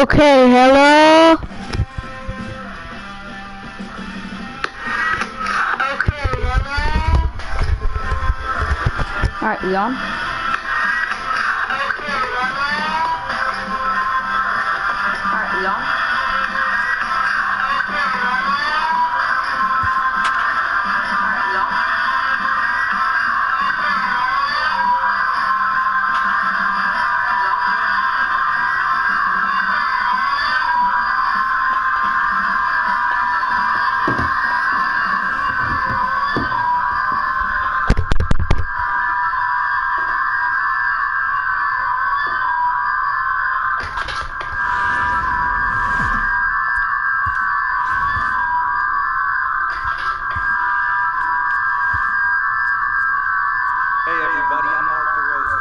Okay, hello? Alright, we on? Alright, we on? Hey everybody, I'm Mark DeRosa.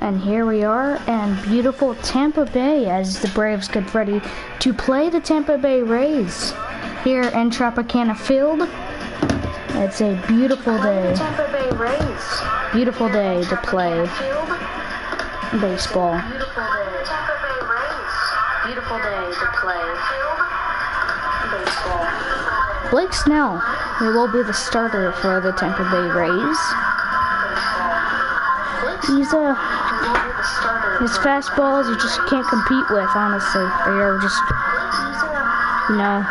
And here we are in beautiful Tampa Bay as the Braves get ready to play the Tampa Bay Rays here in Tropicana Field. It's a beautiful day. Tampa Bay Rays. Beautiful day to play baseball. Beautiful day. Tampa Bay Rays. Beautiful day to play baseball. Blake Snell, he will be the starter for the Tampa Bay Rays. He's his fastballs you just can't compete with, honestly. They're just, you know,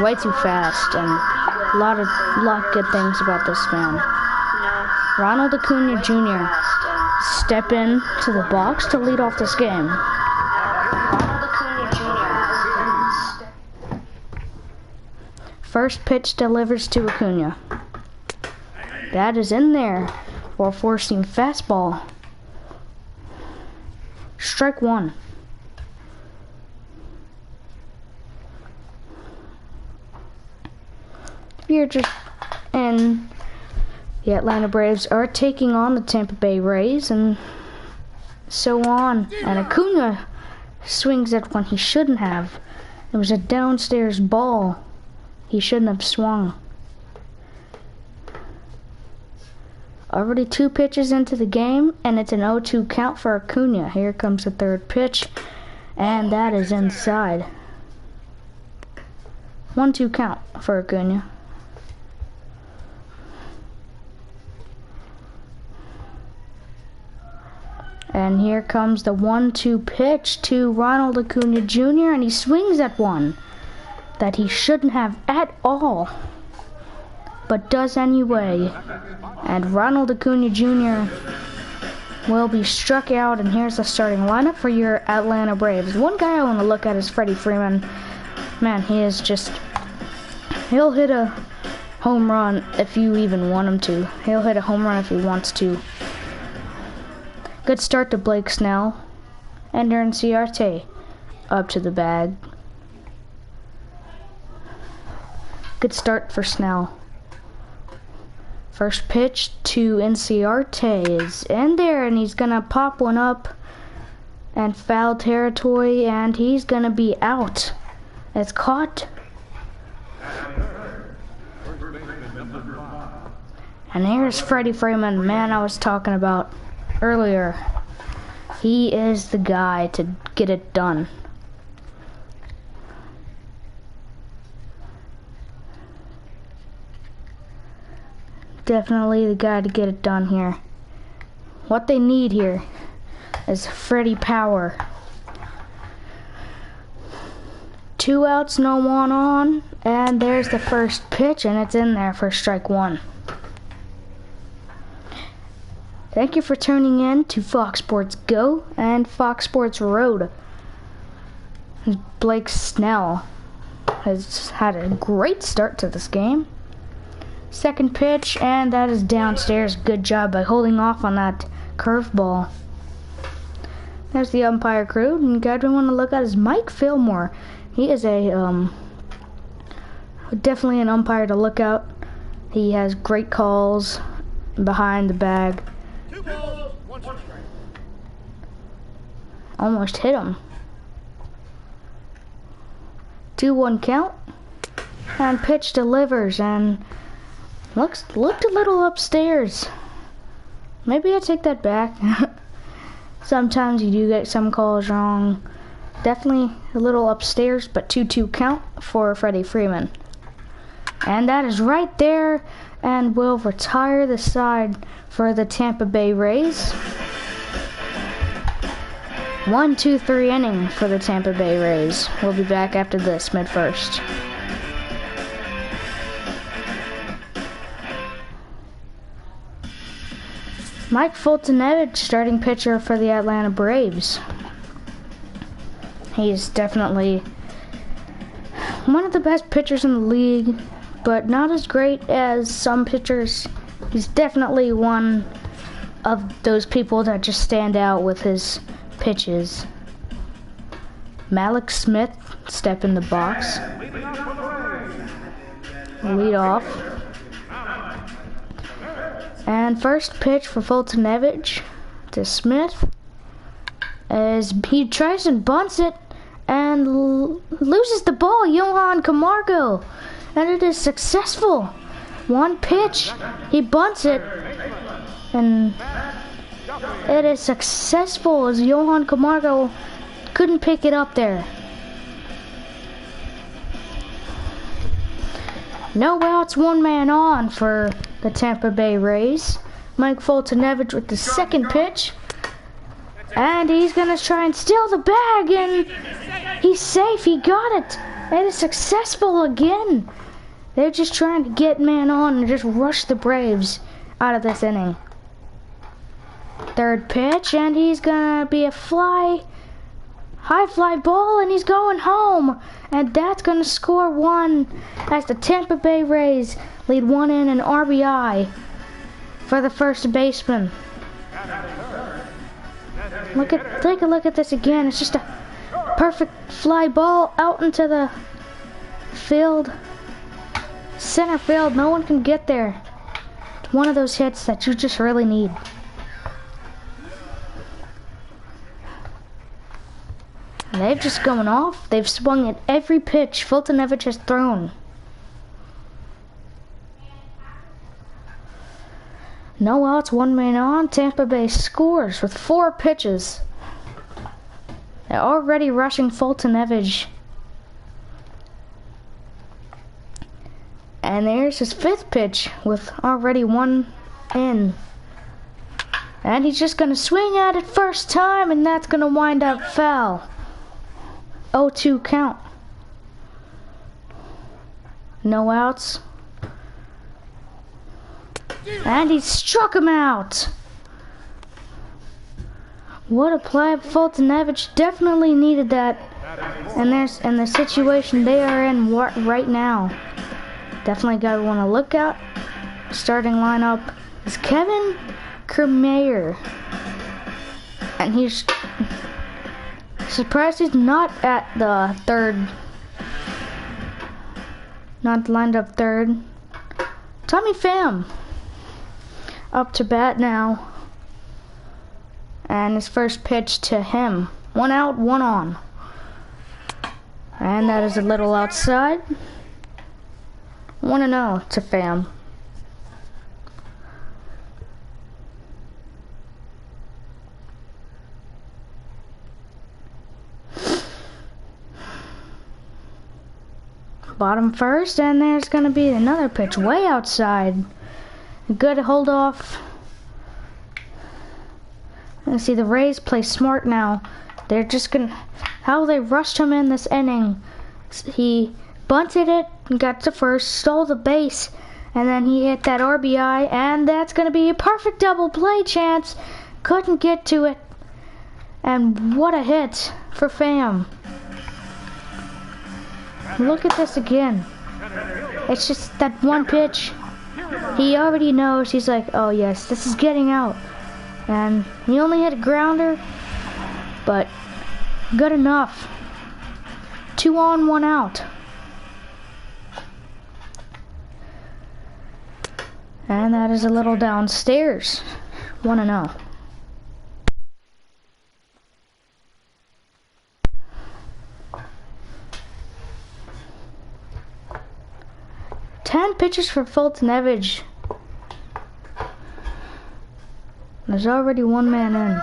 way too fast, and a lot of good things about this man. Ronald Acuna Jr. step in to the box to lead off this game. Ronald Acuna Jr. First pitch delivers to Acuna. That is in there for a four-seam fastball. Strike one. Here just and the Atlanta Braves are taking on the Tampa Bay Rays and so on. And Acuna swings at one he shouldn't have. It was a downstairs ball. He shouldn't have swung. Already 2 pitches into the game, and it's an 0-2 count for Acuna. Here comes the third pitch, and that is inside. 1-2 count for Acuna. And here comes the 1-2 pitch to Ronald Acuna Jr., and he swings at one that he shouldn't have at all, but does anyway. And Ronald Acuna Jr. will be struck out, and here's the starting lineup for your Atlanta Braves. One guy I want to look at is Freddie Freeman. Man, he is just, he'll hit a home run if you even want him to. He'll hit a home run if he wants to. Good start to Blake Snell. Ender Inciarte up to the bag. Good start for Snell. First pitch to Inciarte is in there, and he's gonna pop one up and foul territory, and he's gonna be out. It's caught. And here's Freddie Freeman, man I was talking about earlier. He is the guy to get it done. Definitely the guy to get it done here. What they need here is Freddie power. 2 outs, no one on, and there's the first pitch, and it's in there for strike one. Thank you for tuning in to Fox Sports Go and Fox Sports Road. Blake Snell has had a great start to this game. Second pitch, and that is downstairs. Good job by holding off on that curveball. There's the umpire crew, and the guy we want to look at is Mike Fillmore. He is a definitely an umpire to look out. He has great calls behind the bag. 2 balls, 1 strike. Almost hit him. 2-1 count. And pitch delivers and looked a little upstairs. Maybe I take that back. Sometimes you do get some calls wrong. Definitely a little upstairs, but 2-2 count for Freddie Freeman. And that is right there, and will retire the side for the Tampa Bay Rays. 1-2-3 inning for the Tampa Bay Rays. We'll be back after this, mid-first. Mike Foltynewicz, starting pitcher for the Atlanta Braves. He's definitely one of the best pitchers in the league, but not as great as some pitchers. He's definitely one of those people that just stand out with his pitches. Malik Smith, step in the box. Lead off. And first pitch for Foltynewicz to Smith as he tries and bunts it and loses the ball, Johan Camargo, and it is successful. One pitch, he bunts it, and it is successful as Johan Camargo couldn't pick it up there. No outs, 1 man on for the Tampa Bay Rays. Mike Foltynewicz with the second pitch. And he's gonna try and steal the bag, and he's safe, he got it. It is successful again. They're just trying to get man on and just rush the Braves out of this inning. Third pitch, and he's gonna be a high fly ball, and he's going home. And that's gonna score 1 as the Tampa Bay Rays lead 1 in an RBI for the first baseman. Take a look at this again. It's just a perfect fly ball out into the field. Center field, no one can get there. It's one of those hits that you just really need. And they've just gone off. They've swung at every pitch Foltynewicz has thrown. No outs, 1 man on. Tampa Bay scores with 4 pitches. They're already rushing Foltynewicz. And there's his 5th pitch with already 1 in. And he's just gonna swing at it first time, and that's gonna wind up foul. 0-2 count. No outs. And he struck him out. What a play. Foltynewicz definitely needed that. And there's in the situation they are in right now. Definitely got to want to look out. Starting lineup is Kevin Kiermaier. And he's surprised he's not at the third. Not lined up third. Tommy Pham up to bat now. And his first pitch to him. 1 out, 1 on. And that is a little outside. 1-0 to Pham. Bottom first, and there's going to be another pitch way outside. Good hold off. And see, the Rays play smart now. They're just going to... How they rushed him in this inning. He bunted it and got to first, stole the base, and then he hit that RBI, and that's going to be a perfect double play chance. Couldn't get to it. And what a hit for Pham. Look at this again. It's just that one pitch. He already knows. He's like, oh yes, this is getting out. And he only hit a grounder, but good enough. 2 on, 1 out. And that is a little downstairs. 1-0. Ten pitches for Fultonevich. There's already 1 man in.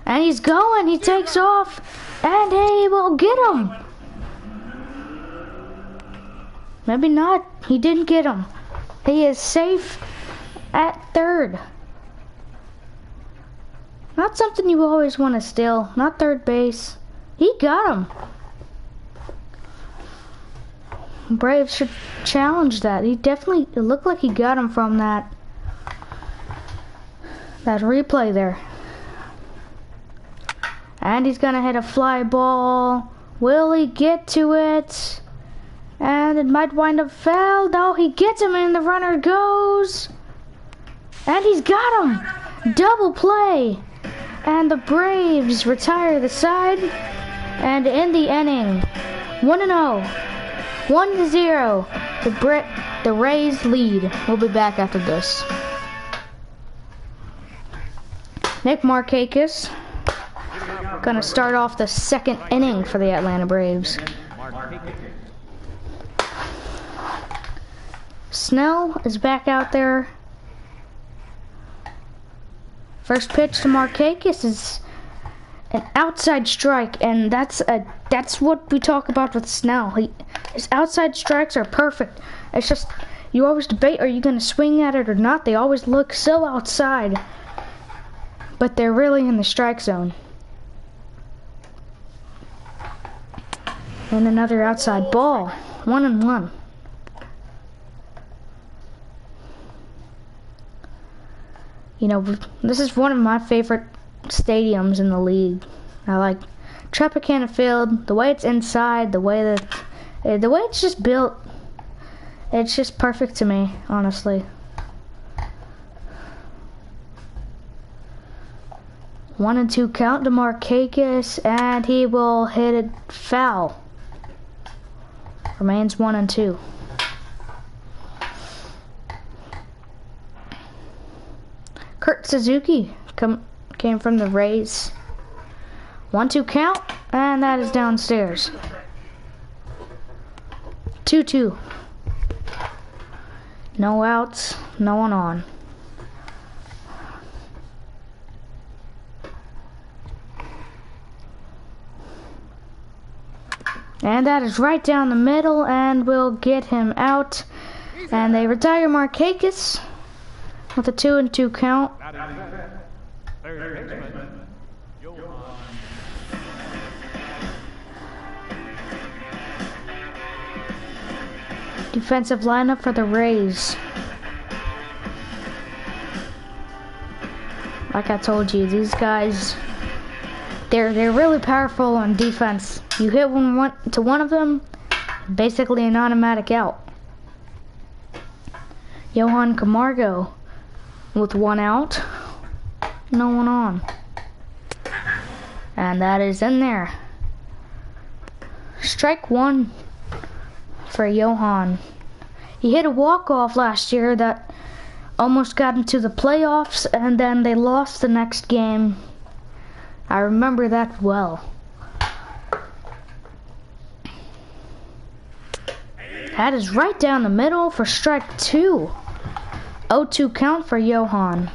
And he's going, he takes off. And he will get him. Maybe not, he didn't get him. He is safe at third. Not something you always want to steal, not third base. He got him. Braves should challenge that. He definitely, it looked like he got him from that replay there. And he's gonna hit a fly ball. Will he get to it? And it might wind up foul. No, he gets him and the runner goes. And he's got him. Double play. And the Braves retire the side. And in the inning, 1-0. 1-0. The Rays lead. We'll be back after this. Nick Markakis gonna start off the second inning for the Atlanta Braves. Snell is back out there. First pitch to Markakis is an outside strike, and that's what we talk about with Snell. His outside strikes are perfect. It's just, you always debate, are you going to swing at it or not? They always look so outside, but they're really in the strike zone. And another outside ball, 1-1. You know, this is one of my favorite stadiums in the league. I like Tropicana Field, the way it's inside, the way it's just built. It's just perfect to me, honestly. 1-2 count to Markakis, and he will hit it foul. Remains 1-2. Kurt Suzuki came from the Rays. 1-2 count, and that is downstairs. 2-2. No outs, no one on. And that is right down the middle, and we'll get him out. And they retire Markakis with a 2-2 count. Defensive lineup for the Rays. Like I told you, these guys, they're really powerful on defense. You hit one of them, basically an automatic out. Johan Camargo with 1 out, no one on. And that is in there. Strike 1 for Johan. He hit a walk-off last year that almost got into the playoffs, and then they lost the next game. I remember that well. That is right down the middle for strike 2. 0-2 count for Johan.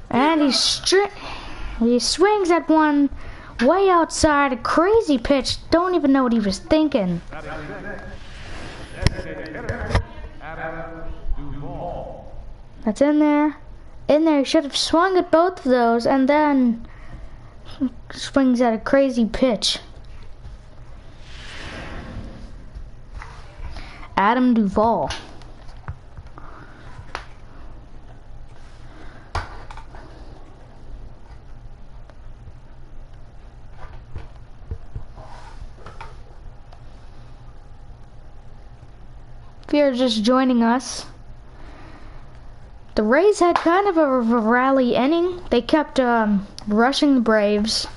And he swings at one way outside, a crazy pitch. Don't even know what he was thinking. That's in there. In there, he should have swung at both of those and then swings at a crazy pitch. Adam Duvall. If you're just joining us, The Rays had kind of a rally inning. They kept rushing the Braves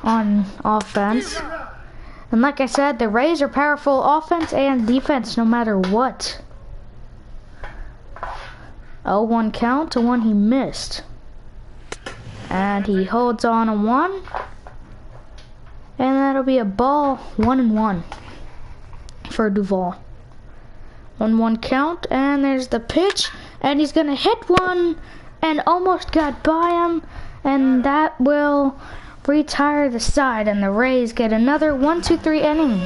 on offense. And like I said, the Rays are powerful offense and defense no matter what. 0-1 count to one he missed. And he holds on a 1. And that'll be a ball, 1-1 for Duvall. 1-1 count, and there's the pitch, and he's gonna hit one, and almost got by him, and that will retire the side, and the Rays get another 1-2-3 inning.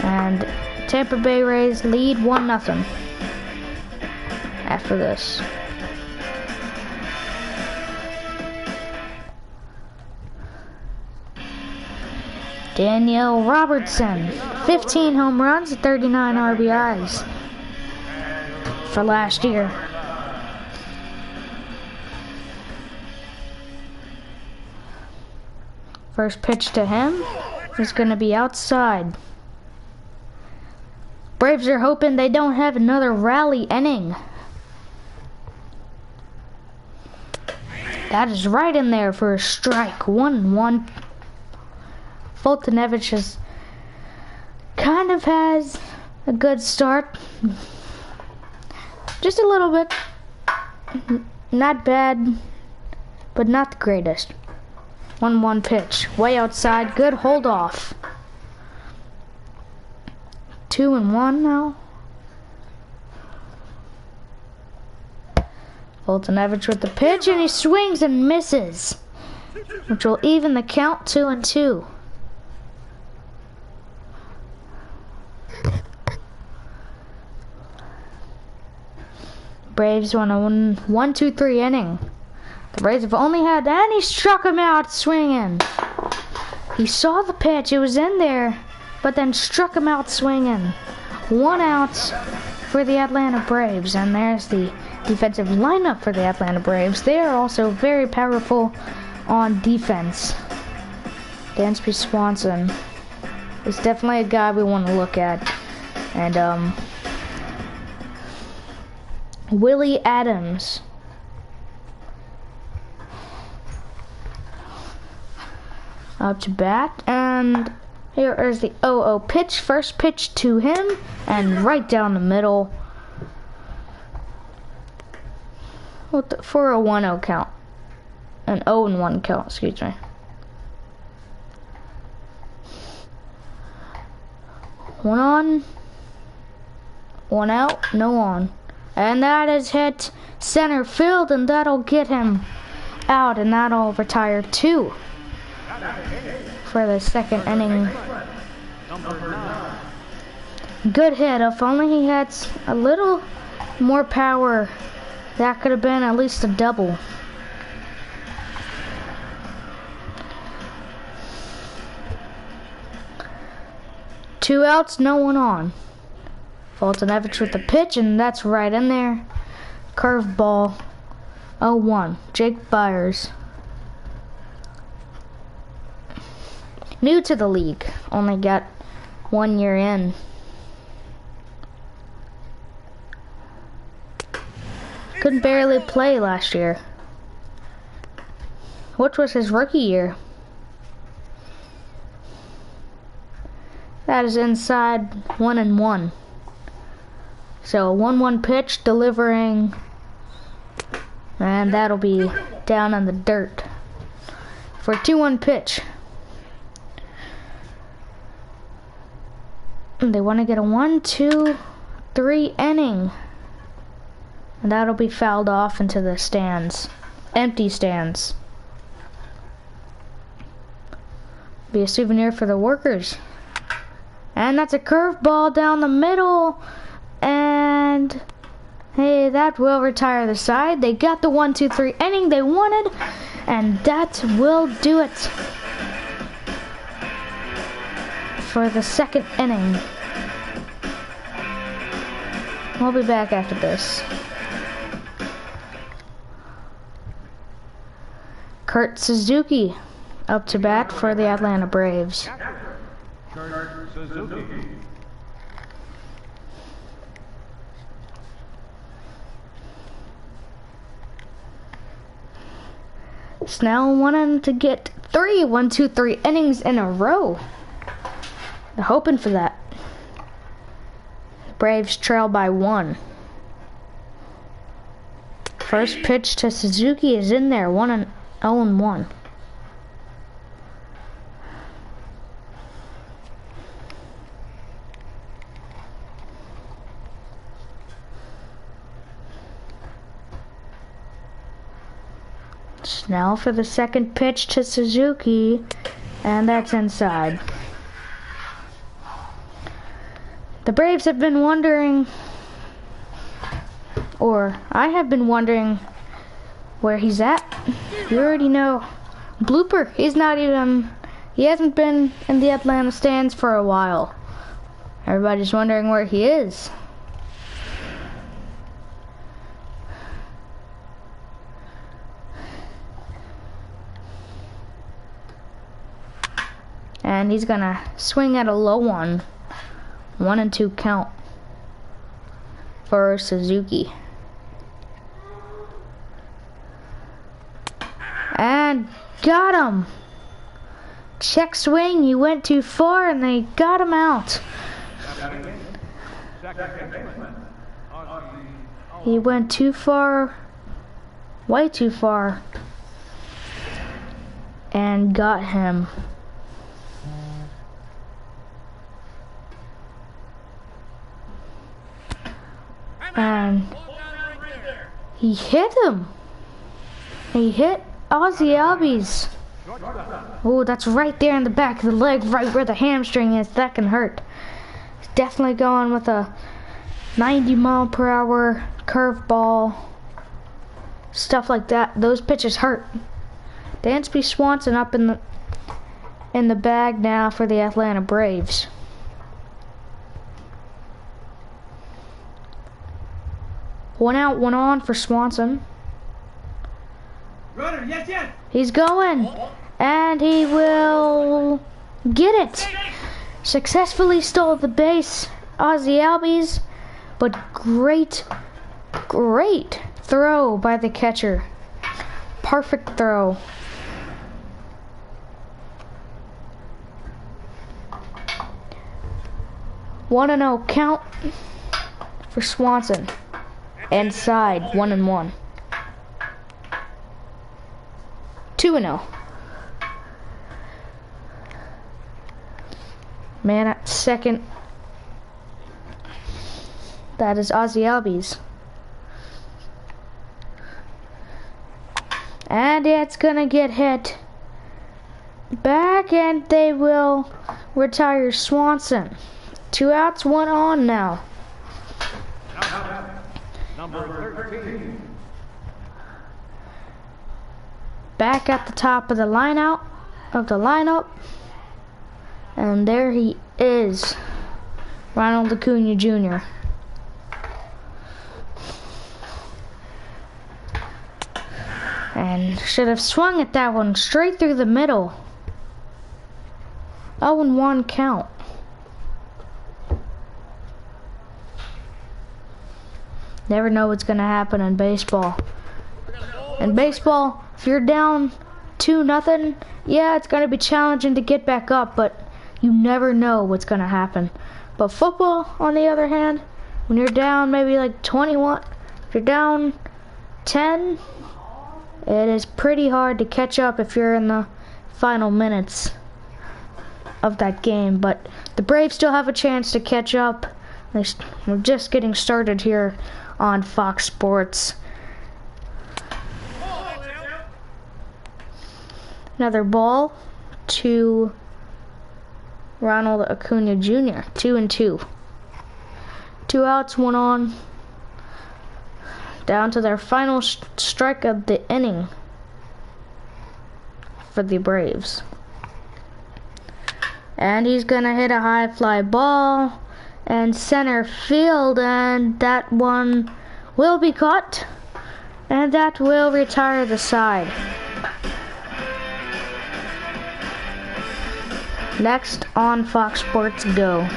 And Tampa Bay Rays lead 1-0 after this. Daniel Robertson, 15 home runs, 39 RBIs for last year. First pitch to him is going to be outside. Braves are hoping they don't have another rally inning. That is right in there for a strike. 1-1. Foltynewicz has kind of has a good start. Just a little bit. Not bad, but not the greatest. 1-1 pitch. Way outside. Good hold off. 2-1 now. Foltynewicz with the pitch, and he swings and misses, which will even the count 2-2. Braves won a 1-2-3 inning. The Rays have only had, and he struck him out swinging. He saw the pitch, it was in there, but then struck him out swinging. 1 out for the Atlanta Braves, and there's the defensive lineup for the Atlanta Braves. They are also very powerful on defense. Dansby Swanson is definitely a guy we want to look at. And Willie Adams. Up to bat, and here is the 0-0 pitch. First pitch to him, and right down the middle for a 1-0 count. An 0-1 count, excuse me. 1 on, 1 out, no on. And that is hit center field, and that'll get him out, and that'll retire 2 for the second inning. Good hit. If only he had a little more power, that could have been at least a double. Two outs, no one on. Foltynewicz with the pitch, and that's right in there. Curveball. 0-1. Jake Byers. New to the league. Only got 1 year in. Couldn't barely play last year. Which was his rookie year. That is inside 1-1. So 1-1 pitch delivering, and that'll be down on the dirt for a 2-1 pitch. They want to get a 1-2-3 inning, and that'll be fouled off into the stands, empty stands. Be a souvenir for the workers. And that's a curveball down the middle. And hey, that will retire the side. They got the 1-2-3 inning they wanted, and that will do it for the second inning. We'll be back after this. Kurt Suzuki up to bat for the Atlanta Braves. Kurt Suzuki. Snell wanting to get 3 innings in a row. They're hoping for that. Braves trail by 1. First pitch to Suzuki is in there, 0-1. Snell for the second pitch to Suzuki, and that's inside. The Braves have been wondering, or I have been wondering where he's at. You already know. Blooper, he hasn't been in the Atlanta stands for a while. Everybody's wondering where he is. And he's gonna swing at a low one. 1-2 count for Suzuki. And got him. Check swing, he went too far and they got him out. He went too far, way too far, and got him. And he hit him. He hit Ozzie Albies. Oh, that's right there in the back of the leg, right where the hamstring is. That can hurt. He's definitely going with a 90-mile-per-hour curveball. Stuff like that. Those pitches hurt. Dansby Swanson up in the bag now for the Atlanta Braves. One out, one on for Swanson. Runner, yes, yes. He's going, and he will get it. Successfully stole the base, Ozzie Albies, but great throw by the catcher. Perfect throw. One and 0 count for Swanson. Inside, 1-1. 2-0. Man at second. That is Ozzie Albies. And it's gonna get hit back, and they will retire Swanson. 2 outs, 1 on now. Number 13. Back at the top of the lineup, and there he is, Ronald Acuna Jr. And should have swung at that one straight through the middle. 0-1 count. Never know what's gonna happen in baseball. In baseball, if you're down 2-0, yeah, it's gonna be challenging to get back up, but you never know what's gonna happen. But football, on the other hand, when you're down maybe like 21, if you're down 10, it is pretty hard to catch up if you're in the final minutes of that game. But the Braves still have a chance to catch up. We're just getting started here on Fox Sports. Another ball to Ronald Acuna Jr. 2-2. 2 outs, 1 on. Down to their final strike of the inning for the Braves. And he's gonna hit a high fly ball and center field, and that one will be caught, and that will retire the side. Next on Fox Sports Go.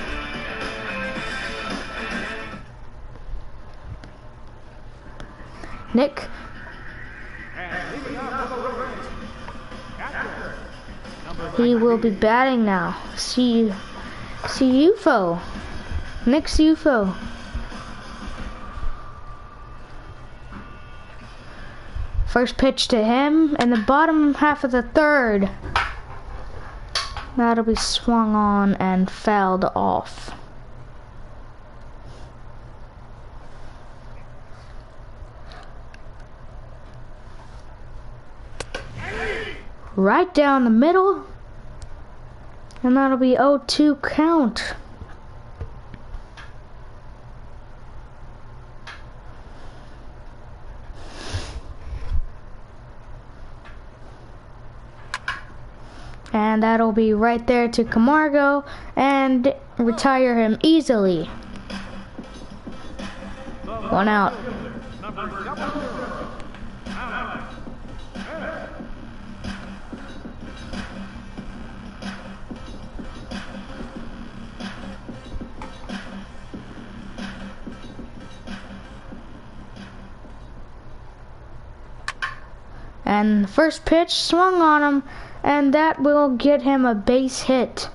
Nick. And leading off for the Braves, He will be batting now. See UFO. Nick UFO. First pitch to him in the bottom half of the third. That'll be swung on and fouled off. Right down the middle. And that'll be 0-2 count. And that'll be right there to Camargo and retire him easily. 1 out. And the first pitch swung on him, and that will get him a base hit.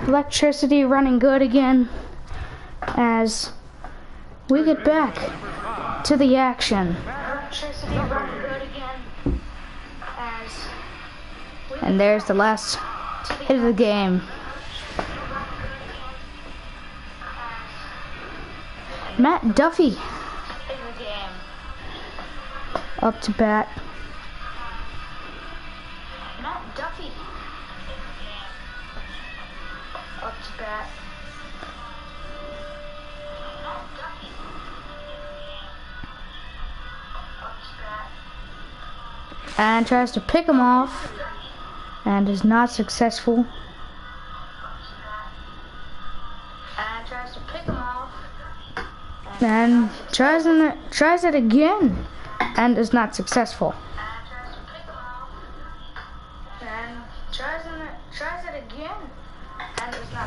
Electricity running good again as we get back to the action. Electricity running good again as and there's the last hit of the game. Matt Duffy up to bat. Matt Duffy up to bat. And tries to pick him off and is not successful. And tries to pick him off and tries it again and is not successful.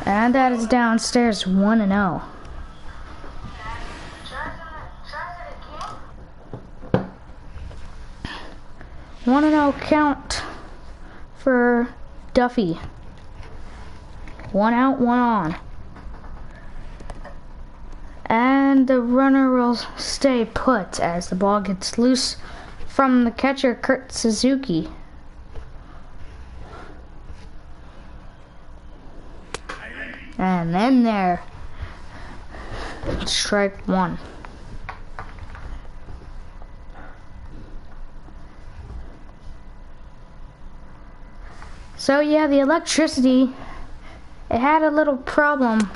And that is downstairs 1-0. One and 0 count for Duffy. 1 out, 1 on. And the runner will stay put as the ball gets loose from the catcher, Kurt Suzuki. And then there, strike 1. So yeah, the electricity, it had a little problem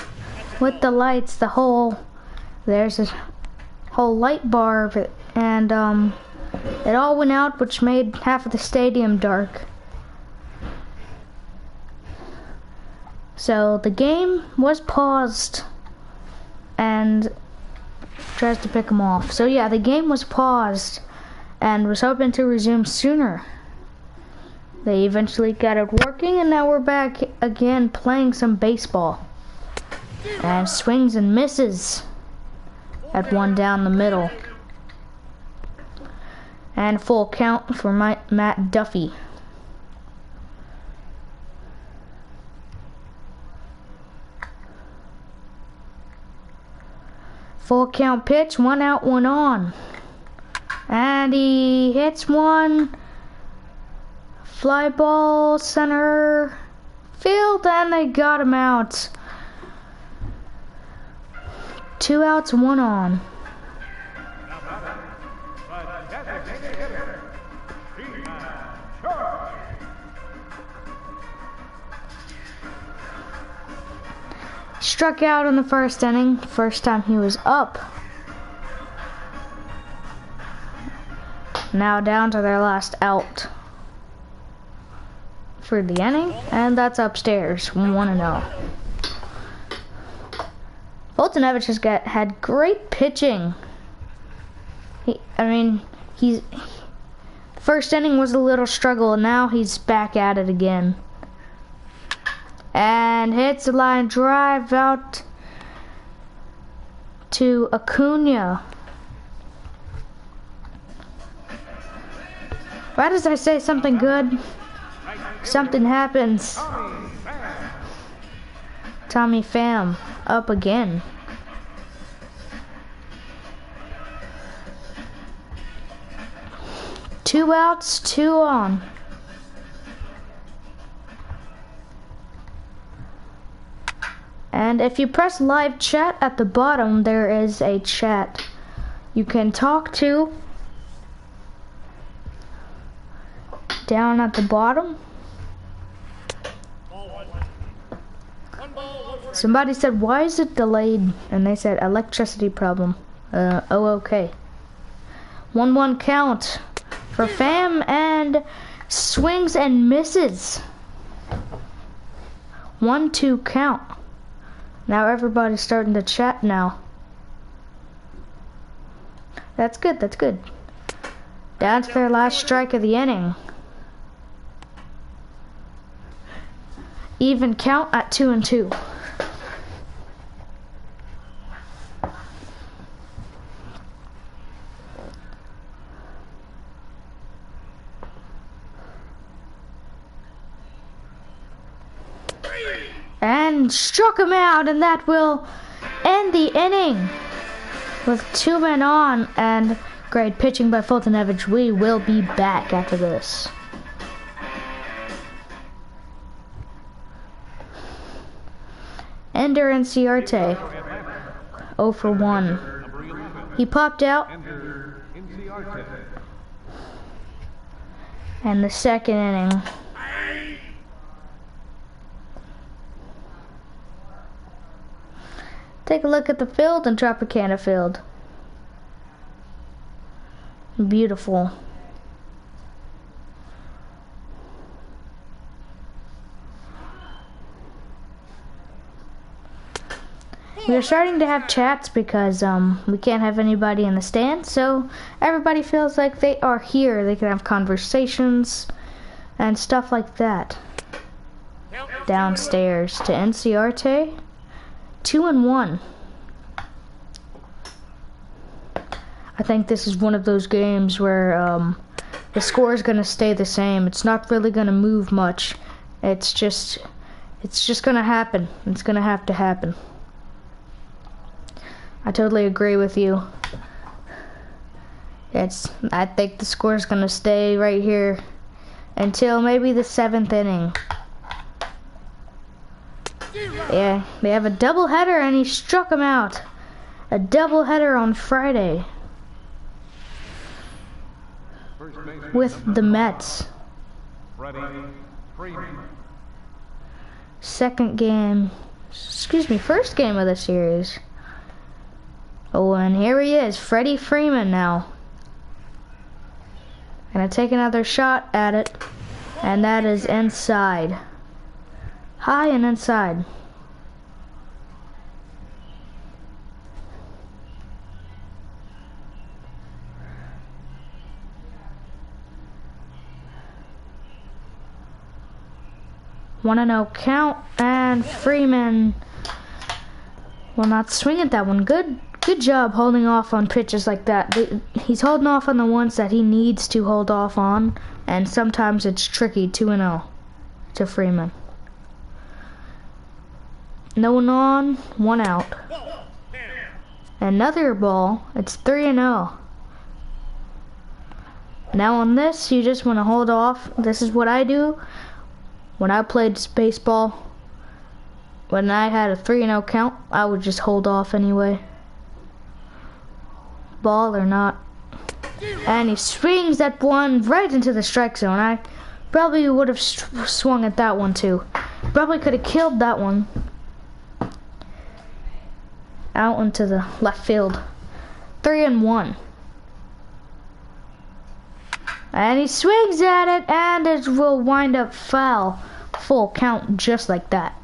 with the lights. There's a whole light bar of it, and it all went out, which made half of the stadium dark. So the game was paused and tries to pick them off. So yeah, the game was paused and was hoping to resume sooner. They eventually got it working, and now we're back again playing some baseball. And swings and misses at 1 down the middle. And full count for Matt Duffy. Full count pitch, 1 out, 1 on. And he hits one. Fly ball, center field, and they got him out. 2 outs, 1 on. Struck out in the first inning, first time he was up. Now down to their last out for the inning, and that's upstairs, 1-0. Voltonevich has had great pitching. First inning was a little struggle, and now he's back at it again. And hits a line drive out to Acuna. Right as I say something good, something happens. Tommy Pham up again. Two outs, 2 on. And if you press live chat at the bottom, there is a chat you can talk to down at the bottom. Somebody said, why is it delayed? And they said, electricity problem. Oh, okay. 1-1 count for Pham, and swings and misses. 1-2 count. Now everybody's starting to chat now. That's good, that's good. Down to their last strike of the inning. Even count at 2-2. and struck him out, and that will end the inning. With 2 men on and great pitching by Fultonevich, we will be back after this. Ender Inciarte, 0 for 1. He popped out. And the second inning. Take a look at the field in Tropicana Field. Beautiful. We're starting to have chats because we can't have anybody in the stand, so everybody feels like they are here. They can have conversations and stuff like that. Downstairs to Inciarte. 2-1. I think this is one of those games where the score is gonna stay the same. It's not really gonna move much. It's just gonna happen. It's gonna have to happen. I totally agree with you. I think the score is gonna stay right here until maybe the 7th inning. Yeah, they have a doubleheader and he struck him out. A doubleheader on Friday with the Mets. First game of the series. Oh, and here he is, Freddie Freeman now. Gonna take another shot at it, and that is inside. High and inside. One and 0 count, and Freeman will not swing at that one. Good job holding off on pitches like that. He's holding off on the ones that he needs to hold off on, and sometimes it's tricky. 2-0 to Freeman. No one on, 1 out. Another ball. It's 3-0. Now on this, you just want to hold off. This is what I do when I played baseball. When I had a 3-0 count, I would just hold off anyway. Ball or not. And he swings that one right into the strike zone. I probably would have swung at that one too. Probably could have killed that one. Out into the left field. 3-1. And he swings at it, and it will wind up foul. Full count just like that.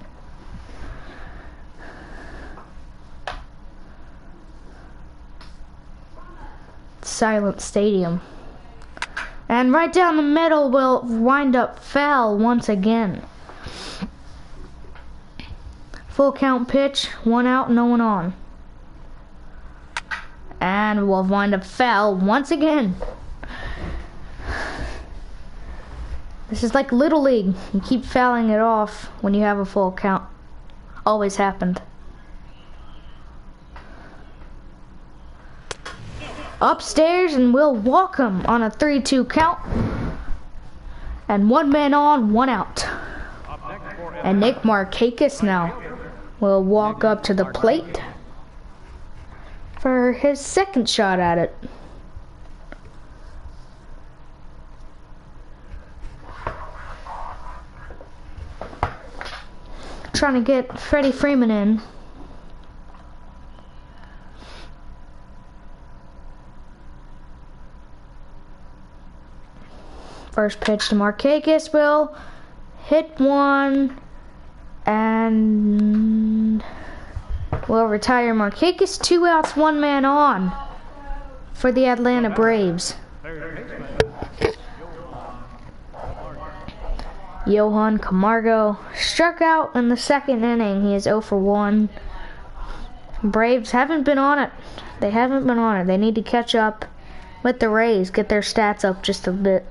Silent Stadium. And right down the middle will wind up foul once again. Full count pitch, 1 out, no one on. And we'll wind up foul once again. This is like Little League. You keep fouling it off when you have a full count. Always happened. Upstairs, and we'll walk him on a 3-2 count. And 1 man on, 1 out. And Nick Markakis now will walk up to the plate for his second shot at it. Trying to get Freddie Freeman in. First pitch to Markakis will hit one and will retire Markakis. 2 outs, 1 man on for the Atlanta Braves. Johan Camargo struck out in the second inning. He is 0 for 1. Braves haven't been on it. They haven't been on it. They need to catch up with the Rays, get their stats up just a bit.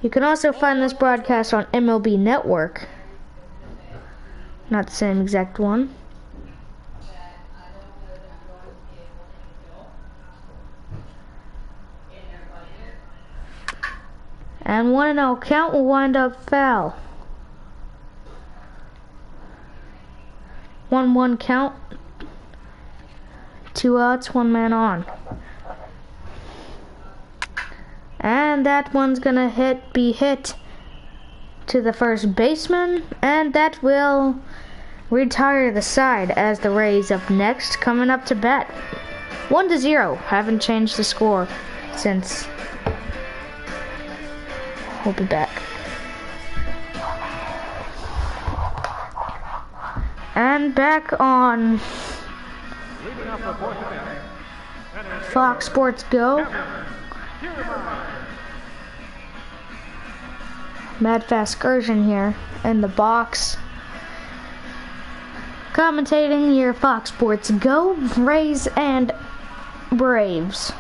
You can also find this broadcast on MLB Network. Not the same exact one. And 1-0 count will wind up foul. 1-1 count. 2 outs, 1 man on. And that one's gonna be hit to the first baseman, and that will retire the side as the Rays up next, coming up to bat. 1-0. Haven't changed the score since. We'll be back. And back on Fox Sports Go. Mad Fast Excursion here in the box. Commentating your Fox Sports Go, Rays and Braves.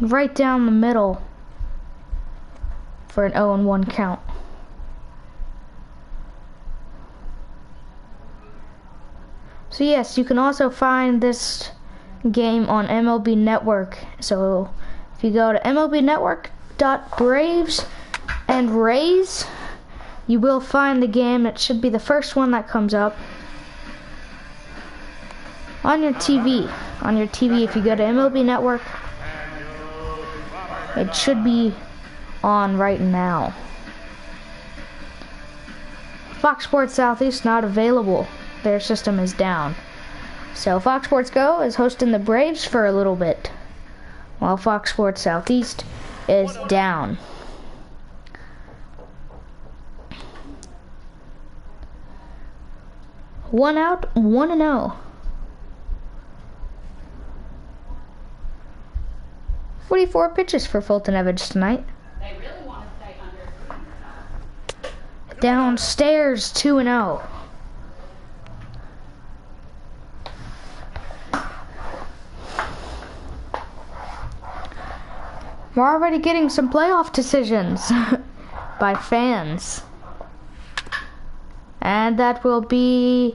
Right down the middle for an 0-1 count. So yes, you can also find this game on MLB Network. So if you go to MLBnetwork.Braves and Rays, you will find the game. It should be the first one that comes up on your TV. On your TV, if you go to MLB Network, it should be on right now. Fox Sports Southeast not available. Their system is down. So Fox Sports Go is hosting the Braves for a little bit, while Fox Sports Southeast is down. One out, 1-0. 44 pitches for Fulton Evans tonight. They really want to stay under. Downstairs, 2-0. We're already getting some playoff decisions by fans. And that will be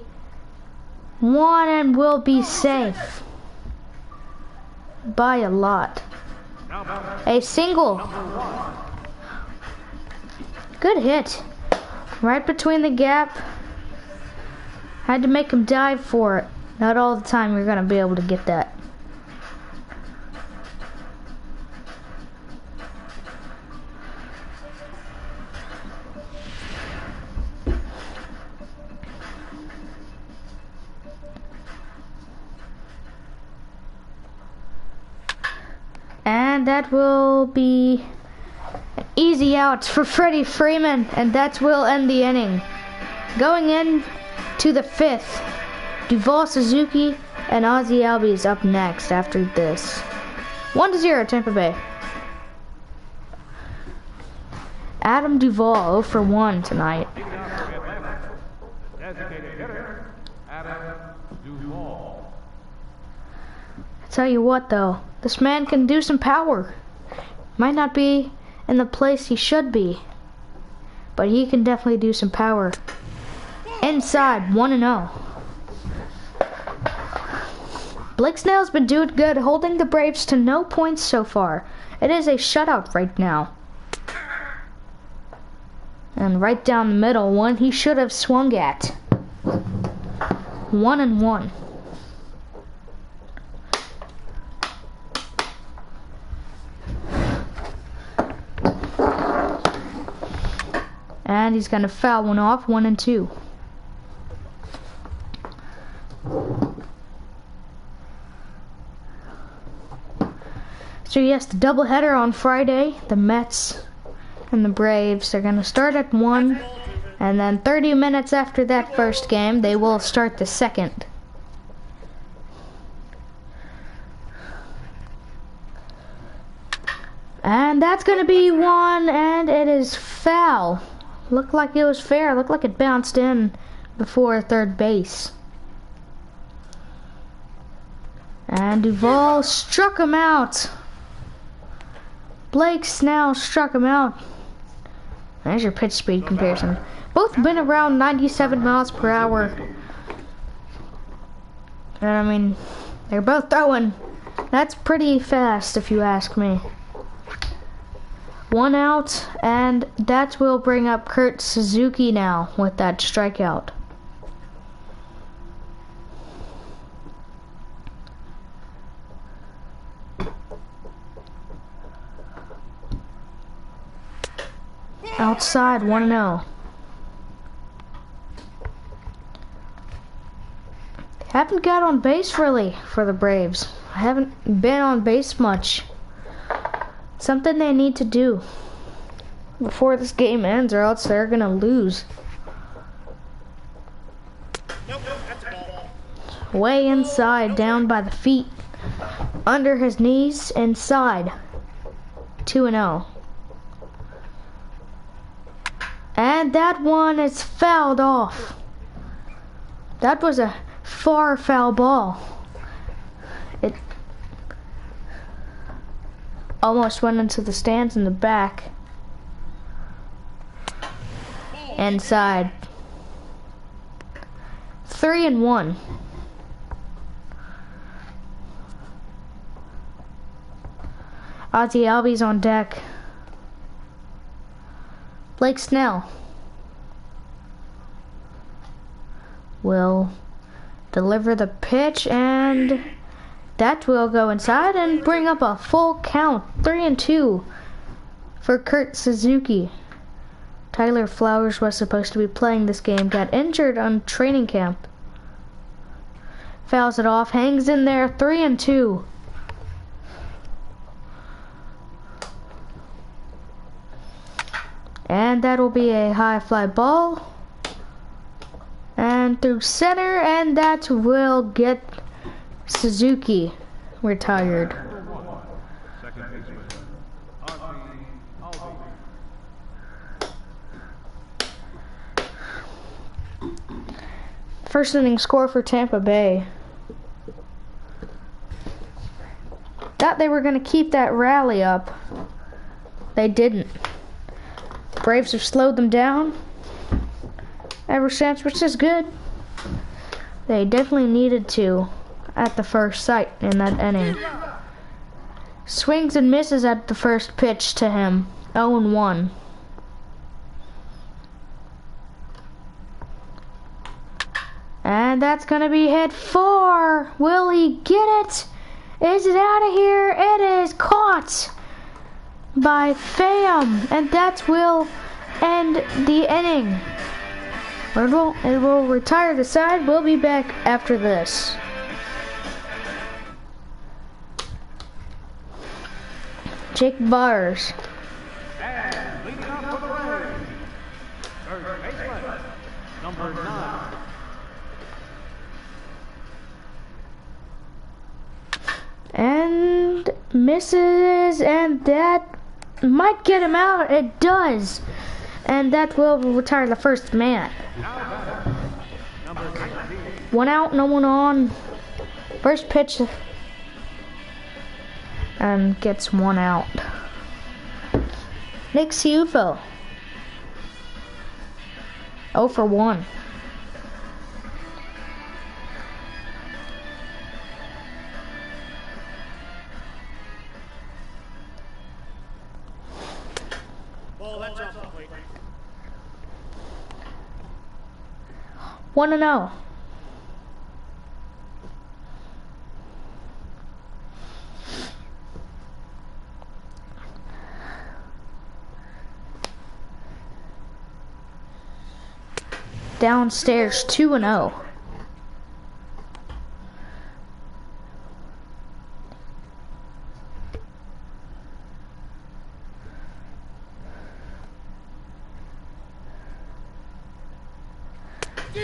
1 and will be safe by a lot. A single. Good hit. Right between the gap. Had to make him dive for it. Not all the time you're going to be able to get that. And that will be an easy out for Freddie Freeman, and that will end the inning. Going in to the 5th, Duvall Suzuki and Ozzie Albies up next after this. 1-0 Tampa Bay. Adam Duvall 0 for 1 tonight. Designated hitter, Adam Duvall. I tell you what though, this man can do some power. Might not be in the place he should be, but he can definitely do some power. Inside, 1-0. Blake Snell's been doing good, holding the Braves to no points so far. It is a shutout right now. And right down the middle, one he should have swung at. 1-1. And he's going to foul one off, 1-2. So yes, the doubleheader on Friday, the Mets and the Braves are going to start at 1, and then 30 minutes after that first game, they will start the second. And that's going to be 1, and it is foul. Looked like it was fair. Looked like it bounced in before third base. And Duvall struck him out. Blake Snell struck him out. There's your pitch speed comparison. Both been around 97 miles per hour. And I mean, they're both throwing. That's pretty fast if you ask me. 1 out, and that will bring up Kurt Suzuki now with that strikeout. Outside, 1-0. Haven't got on base really for the Braves. I haven't been on base much. Something they need to do before this game ends, or else they're gonna lose. Way inside, down by the feet, under his knees, inside. 2-0. And that one is fouled off. That was a far foul ball. It almost went into the stands in the back. Inside. 3-1. Ozzie Albies on deck. Blake Snell will deliver the pitch, and that will go inside and bring up a full count. 3-2 for Kurt Suzuki. Tyler Flowers was supposed to be playing this game, got injured on training camp. Fouls it off, hangs in there. 3-2. And that'll be a high fly ball. And through center, and that will get Suzuki retired. Second baseman, Ozzie Albies. First inning score for Tampa Bay. Thought they were going to keep that rally up. They didn't. Braves have slowed them down ever since, which is good. They definitely needed to at the first sight in that inning. Swings and misses at the first pitch to him. 0-1. And that's going to be hit 4. Will he get it? Is it out of here? It is caught by Pham, and that will end the inning. It will retire the side. We'll be back after this. Jake Bars. And leading off for the Rays, third baseman, number 9. And misses, and that might get him out. It does. And that will retire the first man. Number 19. 1 out, no one on. First pitch. And gets 1 out. Nick Ciuffo. 0 for 1. Ball, that's off the plate. 1-0. Downstairs 2-0.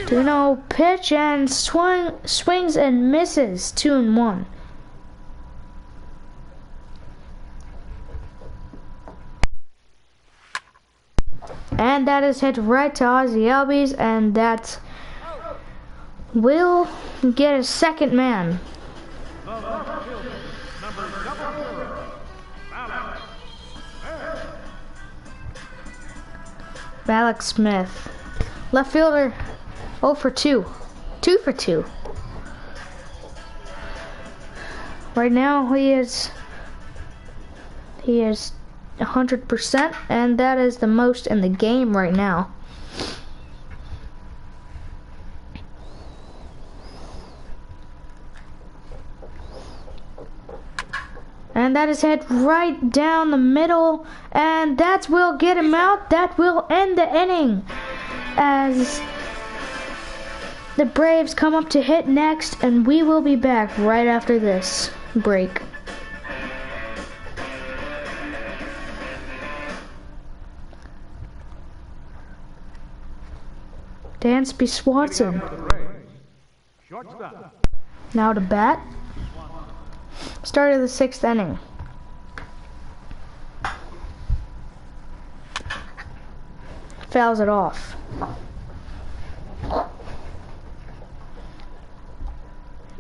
Duno pitch and swings and misses. 2-1. And that is hit right to Ozzie Albies, and that will get a second man. The left fielder, number 0, Alex Alex Smith. Left fielder, 0 for 2. 2 for 2. Right now he is 100%, and that is the most in the game right now. And that is hit right down the middle, and that will get him out. That will end the inning as the Braves come up to hit next, and we will be back right after this break. Dansby Swanson. Shortstop. Now to bat. Start of the 6th inning. Fouls it off.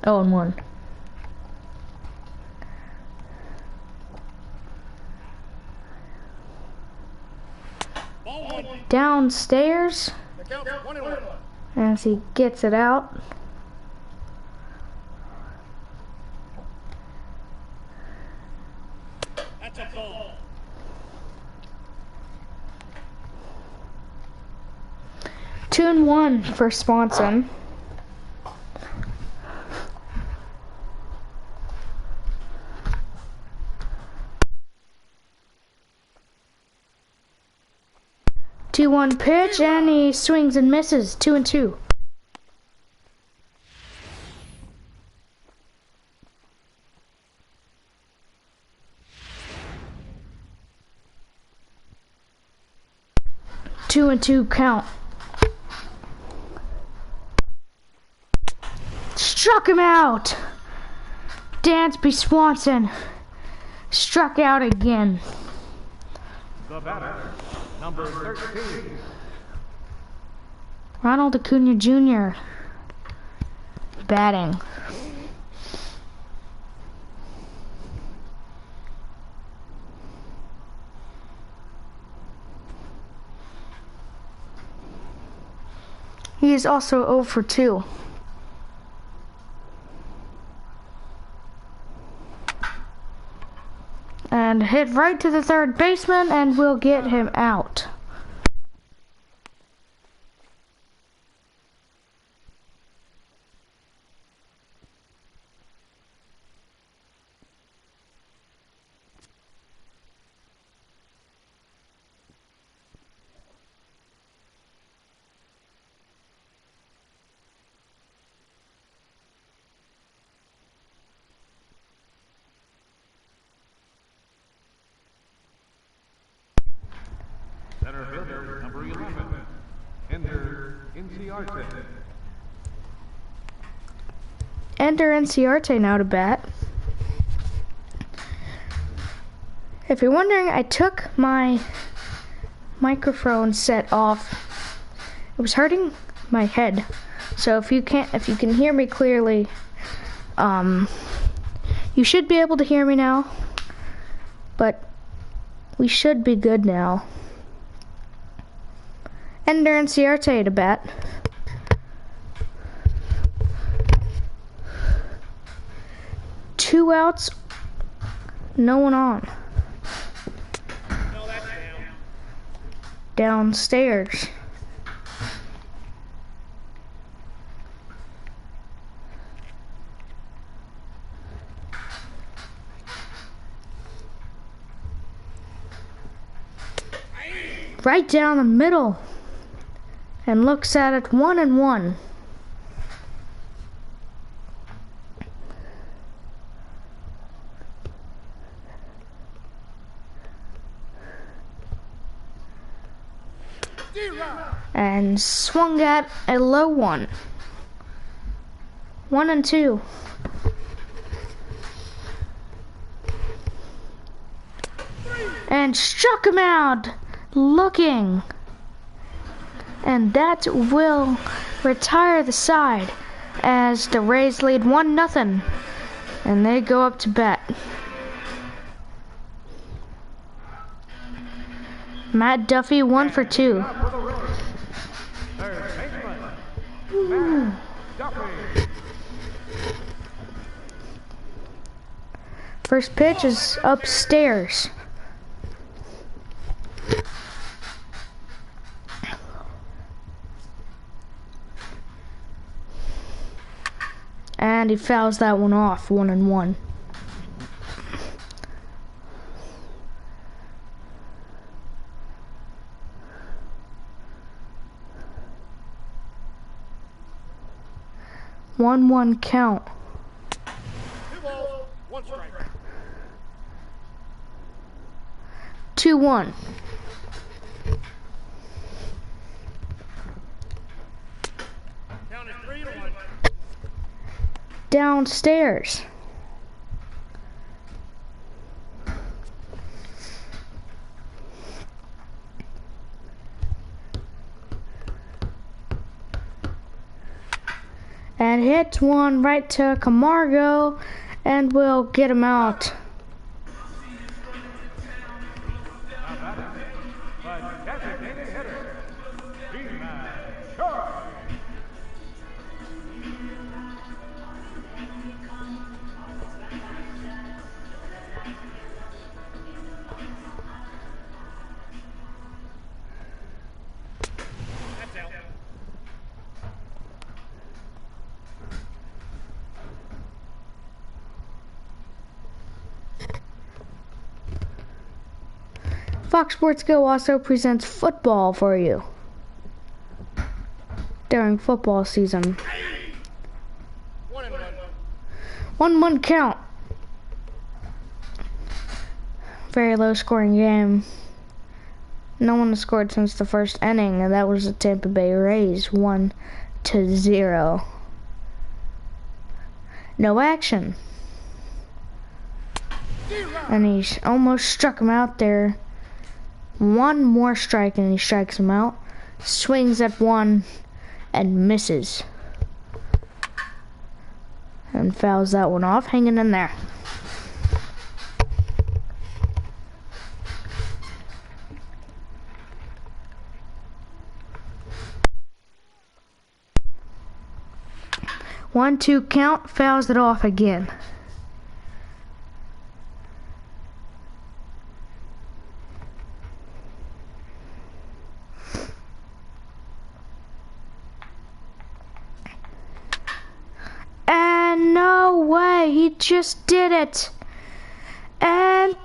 Oh, and 1. Ball 1. Downstairs The count 1-1. as he gets it out. That's a ball. Two and 1 for Swanson. Two one pitch, and he swings and misses. 2 and 2. Two and 2 count. Struck him out. Dansby Swanson struck out again. The batter, number 13. Ronald Acuna Jr. batting. He is also 0 for 2. And hit right to the third baseman, and we'll get him out. Center fielder, number 11. Enter Inciarte. Enter Inciarte now to bat. If you're wondering, I took my microphone set off. It was hurting my head. So if you can hear me clearly, you should be able to hear me now. But we should be good now. Ender Inciarte to bat. Two outs, no one on. No, that's down. Downstairs. Right down the middle. And looks at it 1 and 1. And swung at a low 1. 1 and 2. And struck him out. Looking. And that will retire the side as the Rays lead 1-0, and they go up to bat. Matt Duffy 1 for 2. For the Rays. Third baseman, Matt Duffy. First pitch is upstairs. And he fouls that one off, 1-1. One count. 2 balls, 1 strike. 2-1. Count is 3-1. Downstairs. And hits one right to Camargo, and we'll get him out. But designated hitter, D-Man Charge. That's out. Fox Sports Go also presents football for you during football season. 1-1. 1-1 count. Very low scoring game. No one has scored since the first inning, and that was the Tampa Bay Rays, 1-0. No action. And he's almost struck him out there. One more strike and he strikes him out. Swings at one and misses. And fouls that one off, hanging in there. One, two count, fouls it off again. And no way, he just did it. And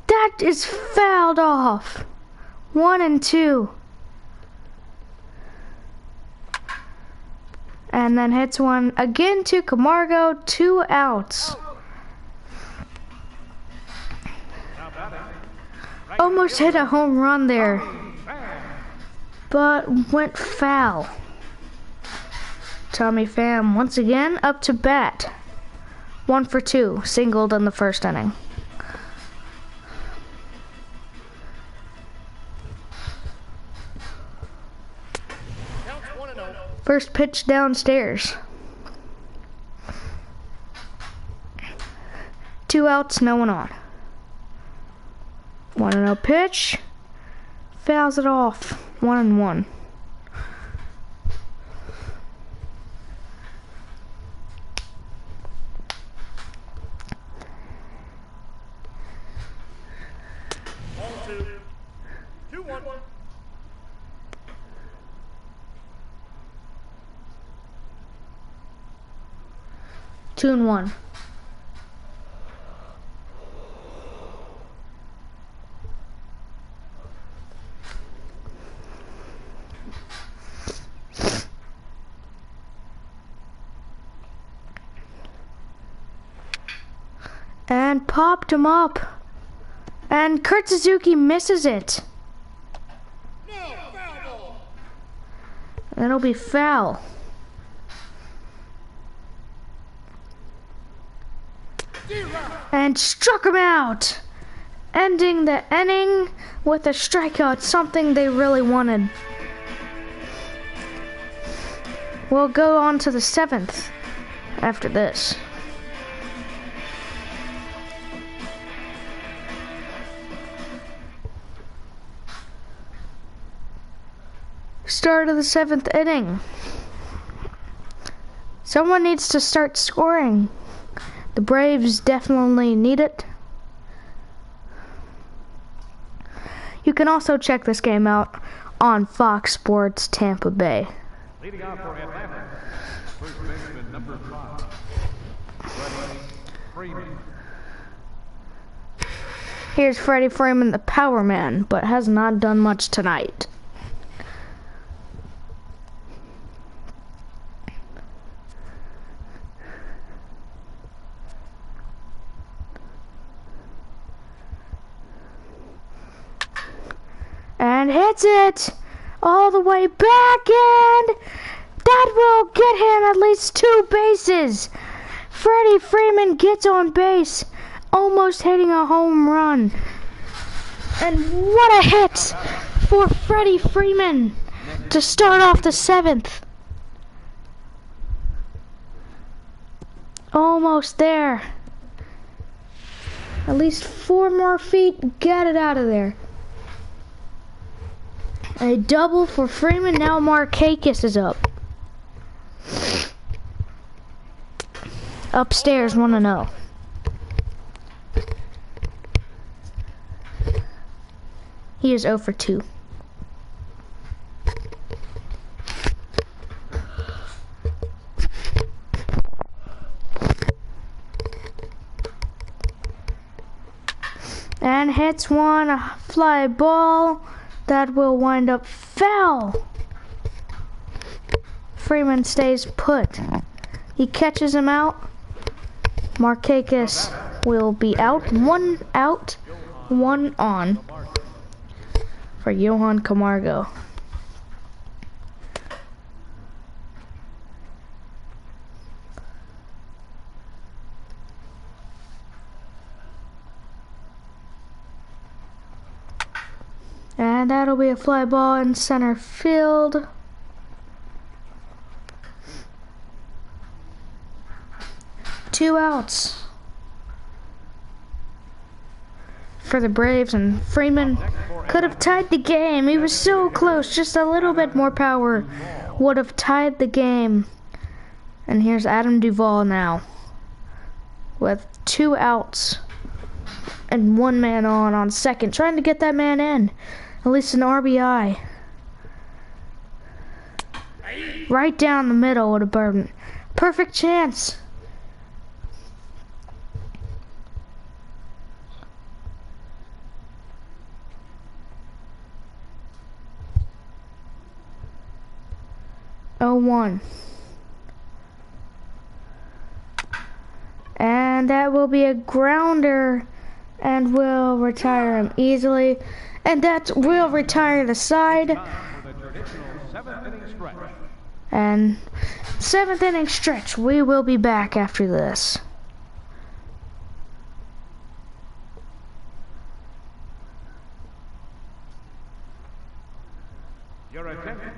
that is fouled off. 1-2. And then hits one again to Camargo, 2 outs. Almost hit a home run there, but went foul. Tommy Pham once again up to bat. 1 for 2, singled in the first inning. Counts 1-0. First pitch downstairs. 2 outs, no one on. 1-0 pitch. Fouls it off. 1-1. Ball 2. 2-1. 2-1. And popped him up. And Kurt Suzuki misses it. No, foul ball. That'll be foul. And struck him out. Ending the inning with a strikeout, something they really wanted. We'll go on to the 7th after this. Start of the 7th inning. Someone needs to start scoring. The Braves definitely need it. You can also check this game out on Fox Sports Tampa Bay. Leading off for Atlanta, first baseman number 5, Freddie Freeman. Here's Freddie Freeman, the power man, but has not done much tonight. And hits it all the way back, and that will get him at least 2 bases. Freddie Freeman gets on base, almost hitting a home run. And what a hit for Freddie Freeman to start off the 7th. Almost there. At least 4 more feet, get it out of there. A double for Freeman. Now Markakis is up. Upstairs 1-0. He is 0 for 2. And hits one, a fly ball. That will wind up foul. Freeman stays put. He catches him out. Markakis will be out. 1 out, 1 on for Johan Camargo. And that'll be a fly ball in center field. Two outs for the Braves, and Freeman could have tied the game. He was so close, just a little bit more power would have tied the game. And here's Adam Duvall now with 2 outs and 1 man on second, trying to get that man in. At least an RBI. Right down the middle would have been perfect chance. Oh, 1. And that will be a grounder and will retire him easily. And that will retire the side. And 7th inning stretch. We will be back after this. Your attention.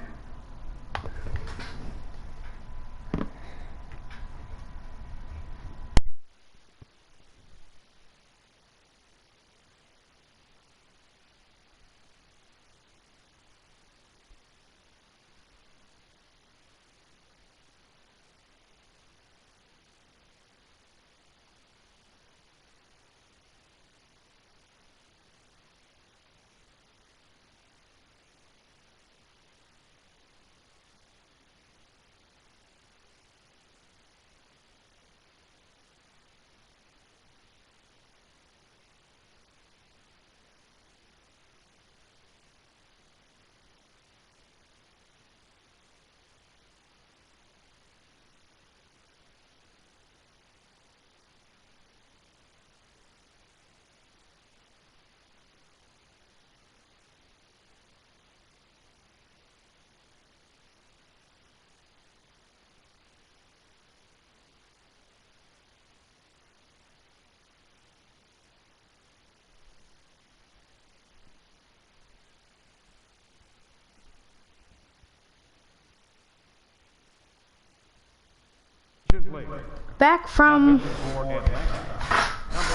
Back from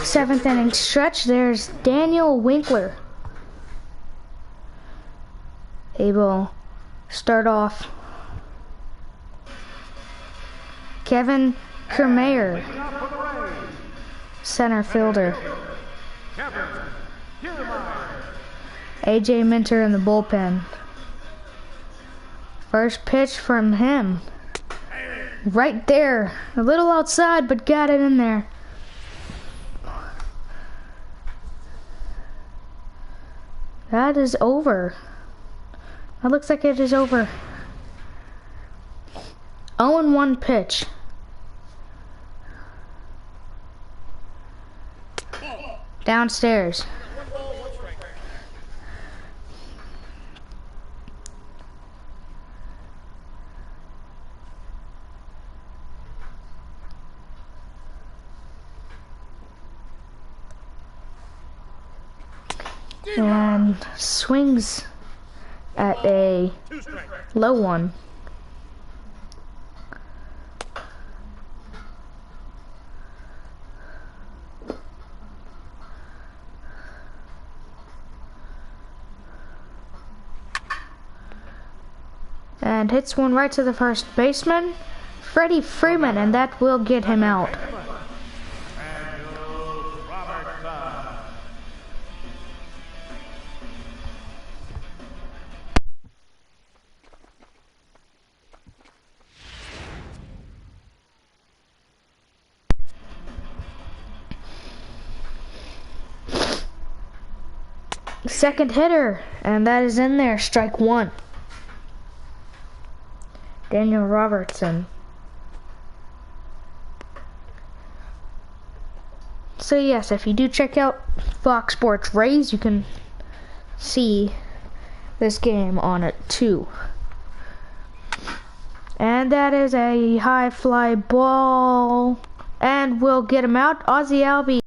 7th inning stretch, there's Daniel Winkler. Able start off. Kevin Kiermaier, Leading off for the Rays, center fielder. Kevin Kiermaier. AJ Minter in the bullpen. First pitch from him. Right there. A little outside, but got it in there. That is over. That looks like it is over. 0-1 pitch. Downstairs. One ball, one strike. And swings at a Two strikes. low one. And hits one right to the first baseman, Freddie Freeman, and that will get him out. And goes Robertson. Second hitter, and that is in there, strike one. Daniel Robertson. So yes, if you do check out Fox Sports Rays, you can see this game on it too. And that is a high fly ball, and we'll get him out. Ozzie Albies.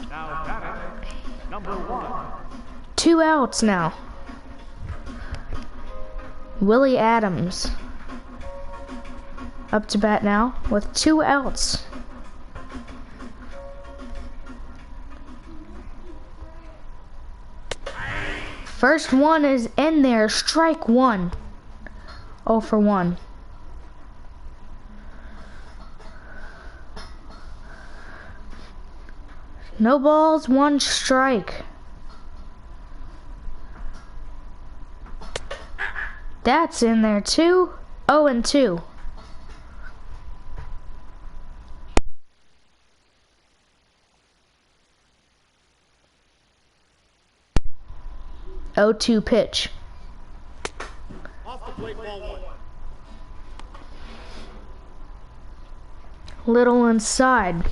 Now batting, number 1. 2 outs now. Willie Adams up to bat now with 2 outs. First one is in there, strike one. 0 for 1. No balls, 1 strike. That's in there too. 0-2. (0-2) pitch. Off the plate, ball one. Little inside.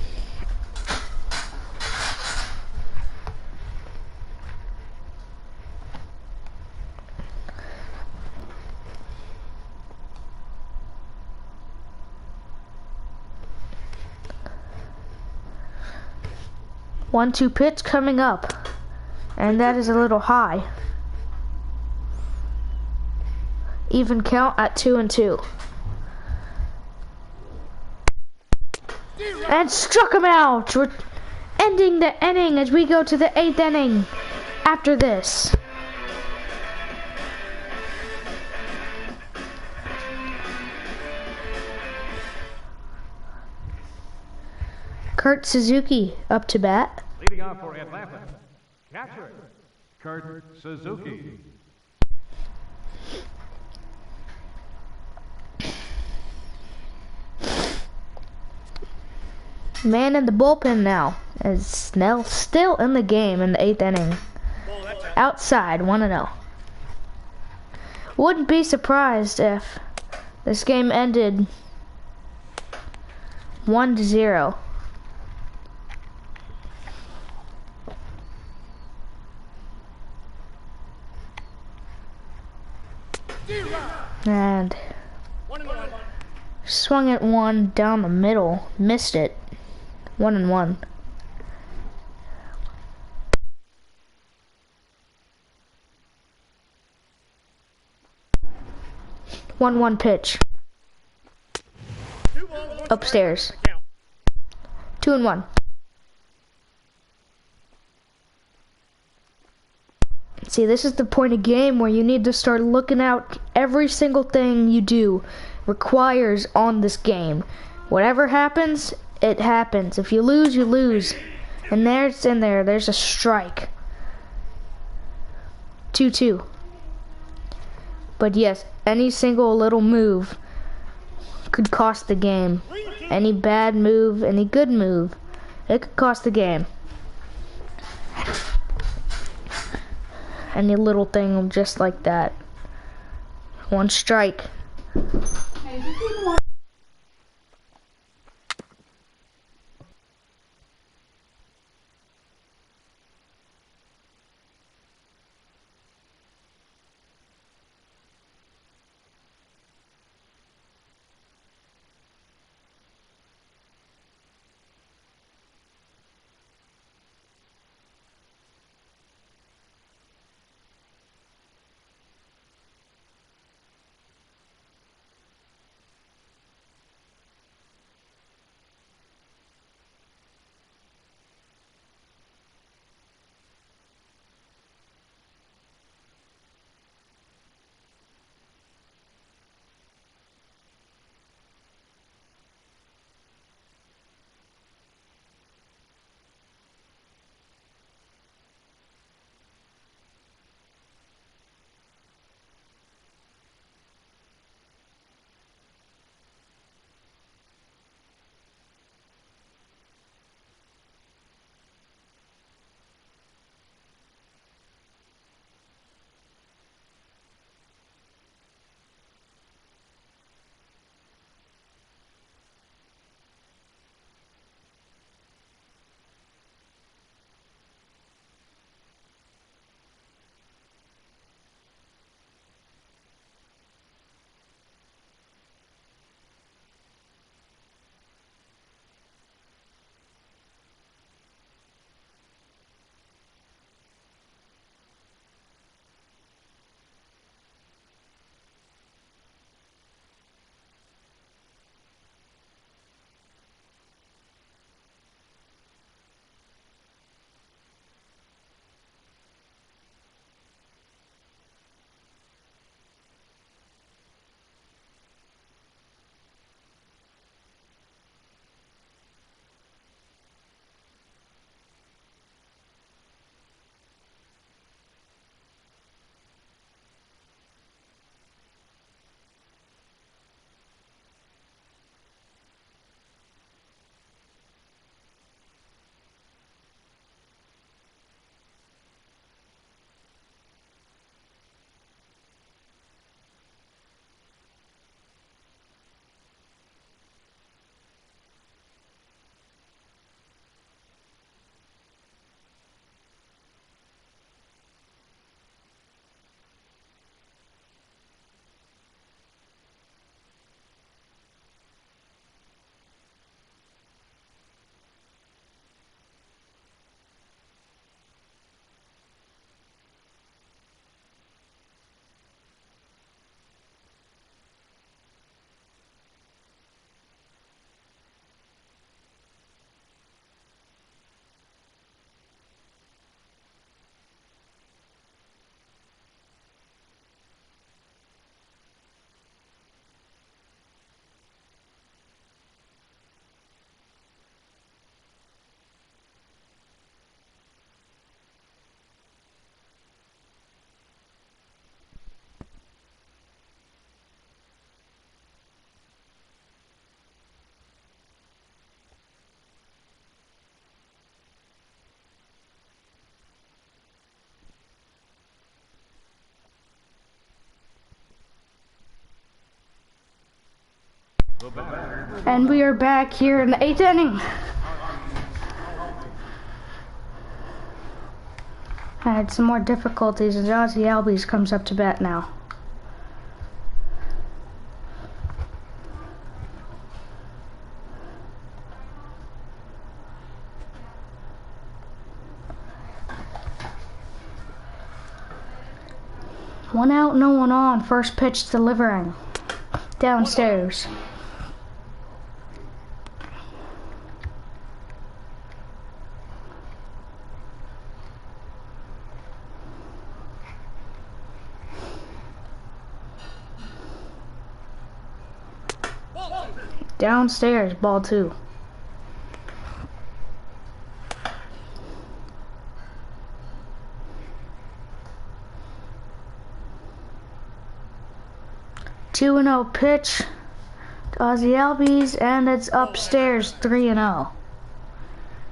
One-two pitch coming up, and that is a little high. Even count at 2-2. And struck him out. We're ending the inning as we go to the 8th inning after this. Kurt Suzuki up to bat. Leading off for Atlanta, catcher, Kurt Suzuki. Man in the bullpen now, as Snell still in the game in the 8th inning. Ball, that's out. Outside, 1-0. Wouldn't be surprised if this game ended 1-0. And 1-1. swung at one down the middle, missed it. 1-1. One pitch. 2 balls, 1 Upstairs. strike. Count. 2-1. See, this is the point of game where you need to start looking out. Every single thing you do requires on this game. Whatever happens, it happens. If you lose, you lose. And there's in there. There's a strike. 2-2. But yes, any single little move could cost the game. Any bad move, any good move, it could cost the game. Any little thing just like that. One strike. And we are back here in the 8th inning. I had some more difficulties as Ozzy Albies comes up to bat now. One out, no one on. First pitch delivering. Downstairs. Downstairs, ball 2. Two and 0 pitch to Ozzy Albies, and it's upstairs 3-0.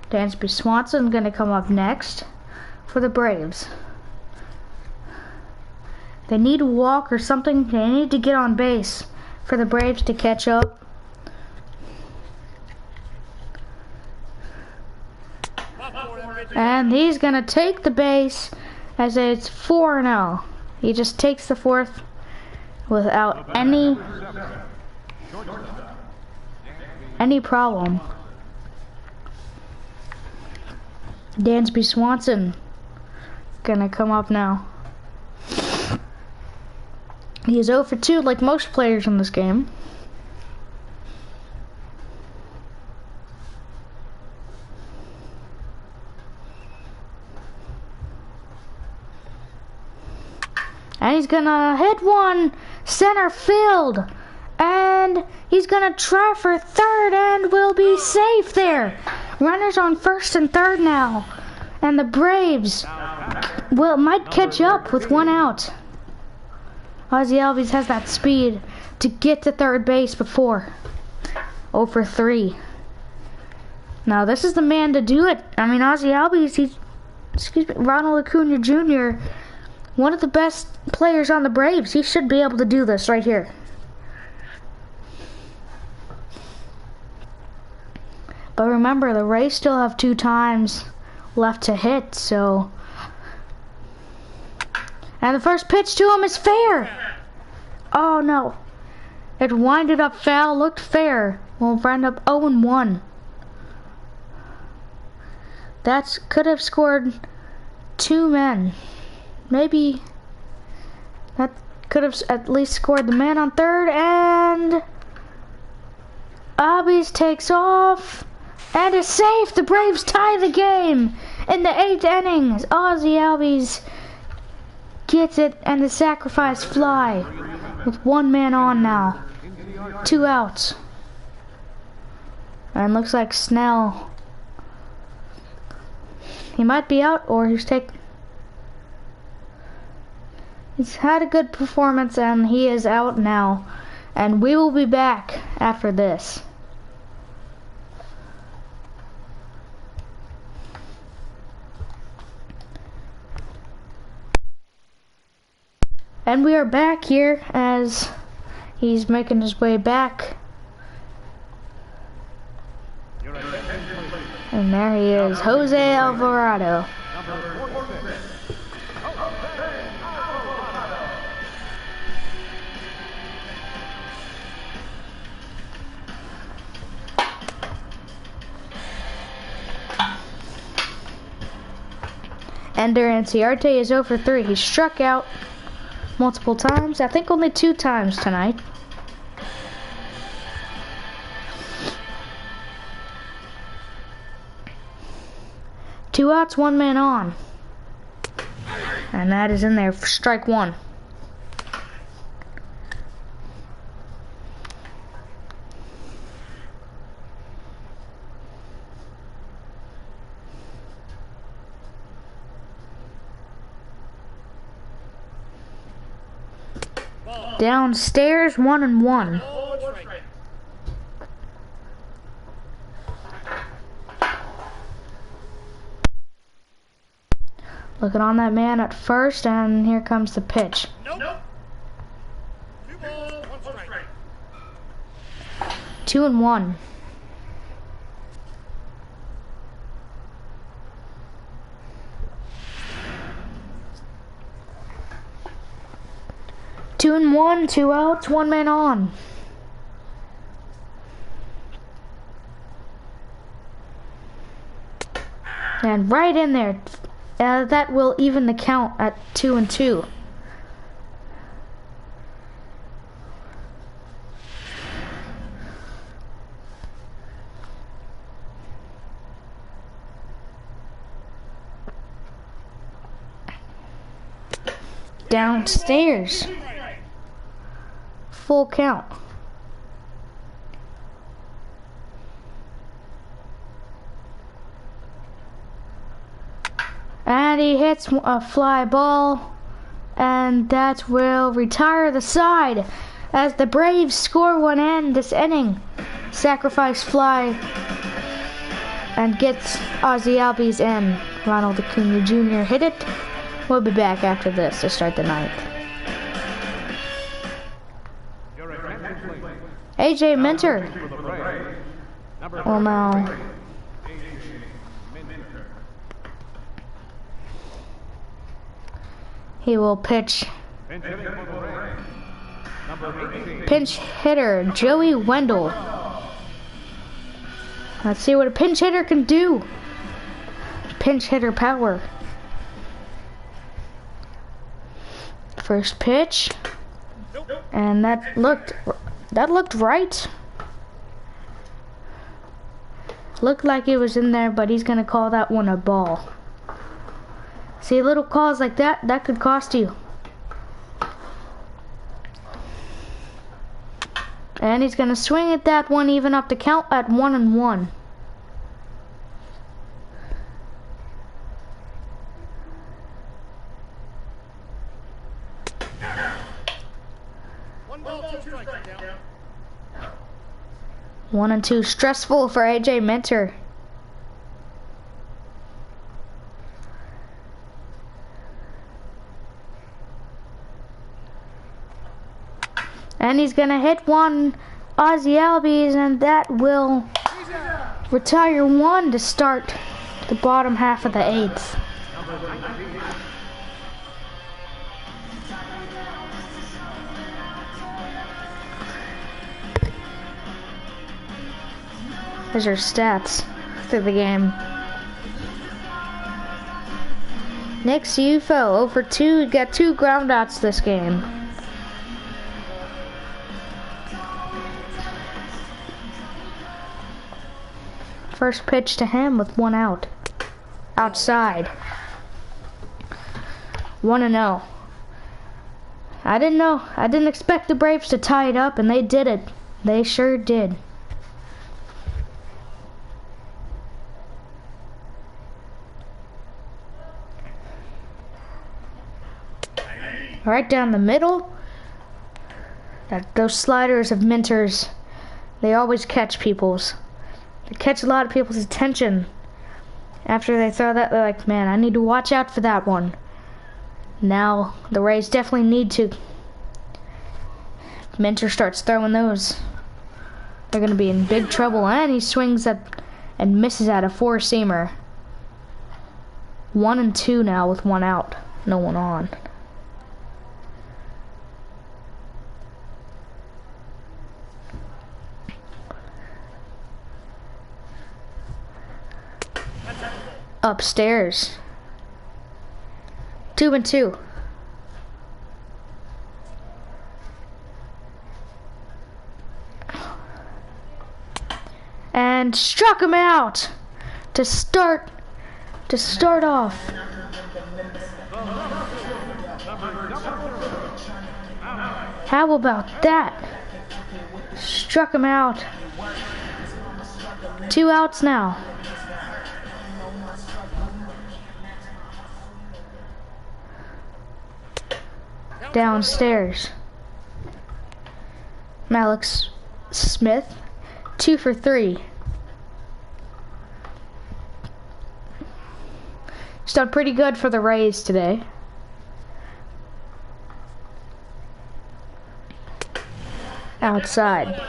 Dansby Swanson gonna come up next for the Braves. They need a walk or something. They need to get on base for the Braves to catch up. And he's gonna take the base as it's 4-0. He just takes the fourth without any problem. Dansby Swanson gonna come up now. He is 0 for 2 like most players in this game. And he's gonna hit one center field. And he's gonna try for third and will be safe there. Runners on first and third now. And the Braves might catch up with 1 out. Ozzy Albies has that speed to get to third base before 0 for 3. Now this is the man to do it. I mean, Ozzy Albies, Ronald Acuna Jr., one of the best players on the Braves. He should be able to do this right here. But remember, the Rays still have 2 times left to hit, so... And the first pitch to him is fair! Oh no. It winded up foul, looked fair. We'll end up 0-1. That could have scored 2 men. Maybe that could have at least scored the man on third, and Albies takes off and is safe. The Braves tie the game in the 8th inning. Ozzy Albies gets it and the sacrifice fly with 1 man on now. 2 outs. And looks like Snell, he might be out, or he's had a good performance and he is out now. And we will be back after this. And we are back here as he's making his way back. And there he is, Jose Alvarado. Ender Inciarte is 0 for 3. He struck out multiple times. I think only 2 times tonight. Two outs, 1 man on. And that is in there for strike 1. Downstairs, 1-1. Looking on that man at first, and here comes the pitch. Nope. 2 balls, 1 strike. 2-1. Two and 1, 2 outs, 1 man on. And right in there. That will even the count at 2-2. Downstairs. Full count. hits a fly ball, and that will retire the side as the Braves score one in this inning. Sacrifice fly and gets Ozzie Albies in. Ronald Acuna Jr. hit it. We'll be back after this to start the ninth. AJ Minter. Well, now he will pitch. Pinch hitter Joey Wendell. Let's see what a pinch hitter can do. Pinch hitter power. First pitch, and that looked right. Looked like it was in there, but he's gonna call that one a ball. See, little calls like that could cost you. And he's gonna swing at that one, even up the count at 1-1. One ball, two strikes. Down. 1-2, stressful for AJ Minter. And he's gonna hit one, Ozzie Albies, and that will retire one to start the bottom half of the eighth. There's our stats through the game. Nick Ciuffo over 2, got 2 groundouts this game. First pitch to him with 1 out. Outside. 1-0. I didn't expect the Braves to tie it up, and they did it. They sure did. Right down the middle. Those sliders of Minter's, they always catch people's. They catch a lot of people's attention. After they throw that, they're like, man, I need to watch out for that one. Now, the Rays definitely need to. If Minter starts throwing those, they're going to be in big trouble. And he swings at and misses at a 4-seamer. 1-2 now with 1 out. No one on. Upstairs. 2-2. And struck him out to start off. How about that? Struck him out. 2 outs now. Downstairs. Mallex Smith, 2 for 3. He's done pretty good for the Rays today. Outside.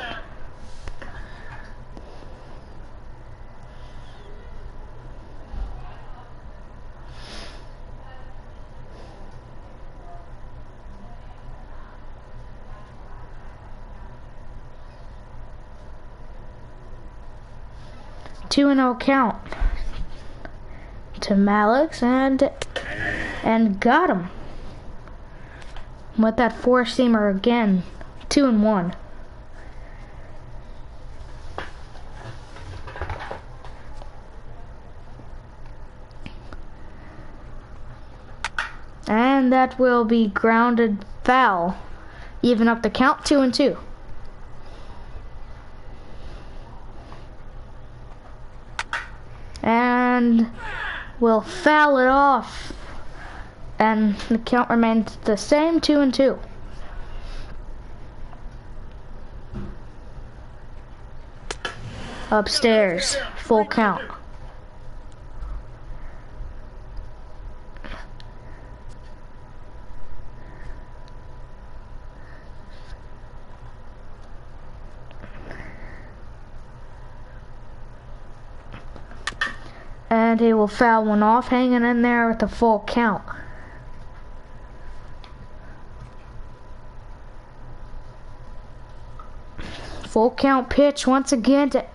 Two and 0 count to Mallex, and got him with that 4-seamer again. 2-1. And that will be grounded foul. Even up the count, 2-2. And we'll foul it off And the count remains the same, 2-2. Upstairs, full count. And he will foul one off, hanging in there with the full count. Full count pitch once again to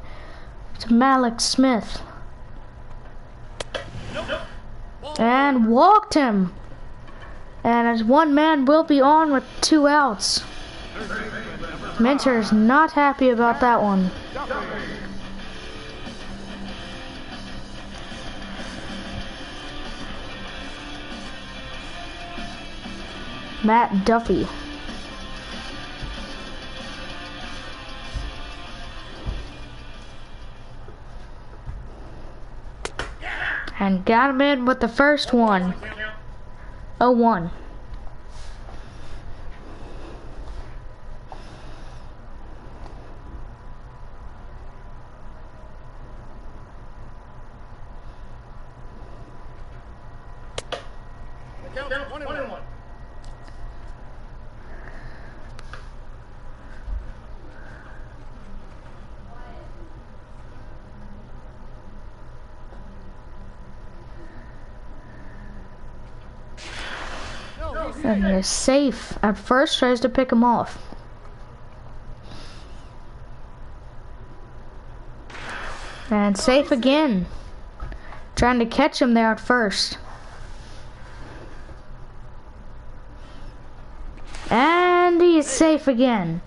Mallex Smith. And walked him. And as one man will be on with 2 outs. Minter's not happy about that one. Matt Duffy. And got him in with the first one. 0-1. Count 1-1. And he is safe. At first tries to pick him off. And safe again. Trying to catch him there at first. And he is safe again.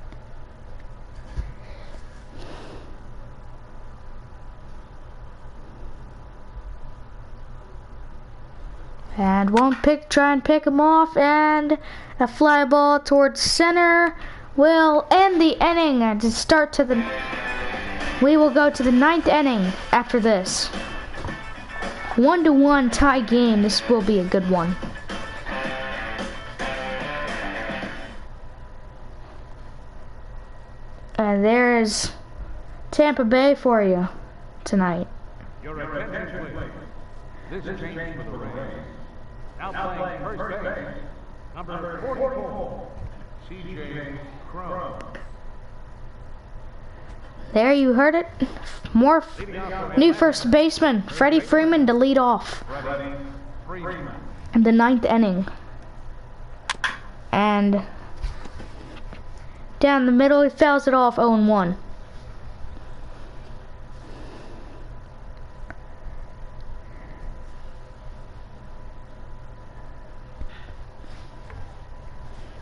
And won't try and pick him off, and a fly ball towards center will end the inning. And to start to the, we will go to the 9th inning after this. 1-1 tie game. This will be a good one. And there's Tampa Bay for you tonight. Your attention, please. This change for the Rays. Now playing first base, number 44, C.J. Crum. There you heard it. More new first baseman, Freddie Freeman, to lead off in the 9th inning. And down the middle, he fouls it off 0-1.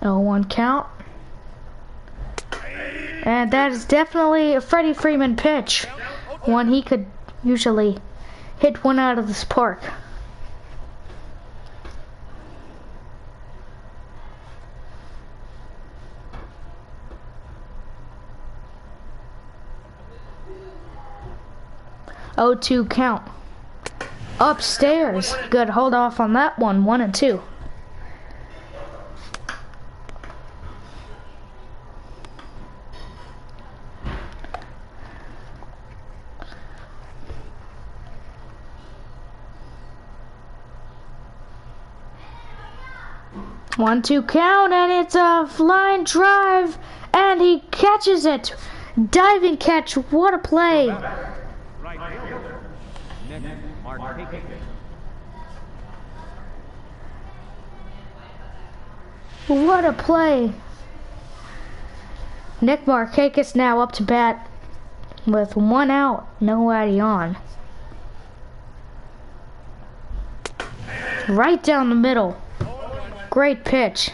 One count. And that is definitely a Freddie Freeman pitch. One he could usually hit one out of this park. Oh, 2 count. Upstairs. Good hold off on that one. 1-2. One, 2 count, and it's a line drive, and he catches it. Diving catch, what a play. Right fielder, Nick Markakis. What a play. Nick Markakis now up to bat with 1 out, nobody on. Right down the middle. Great pitch.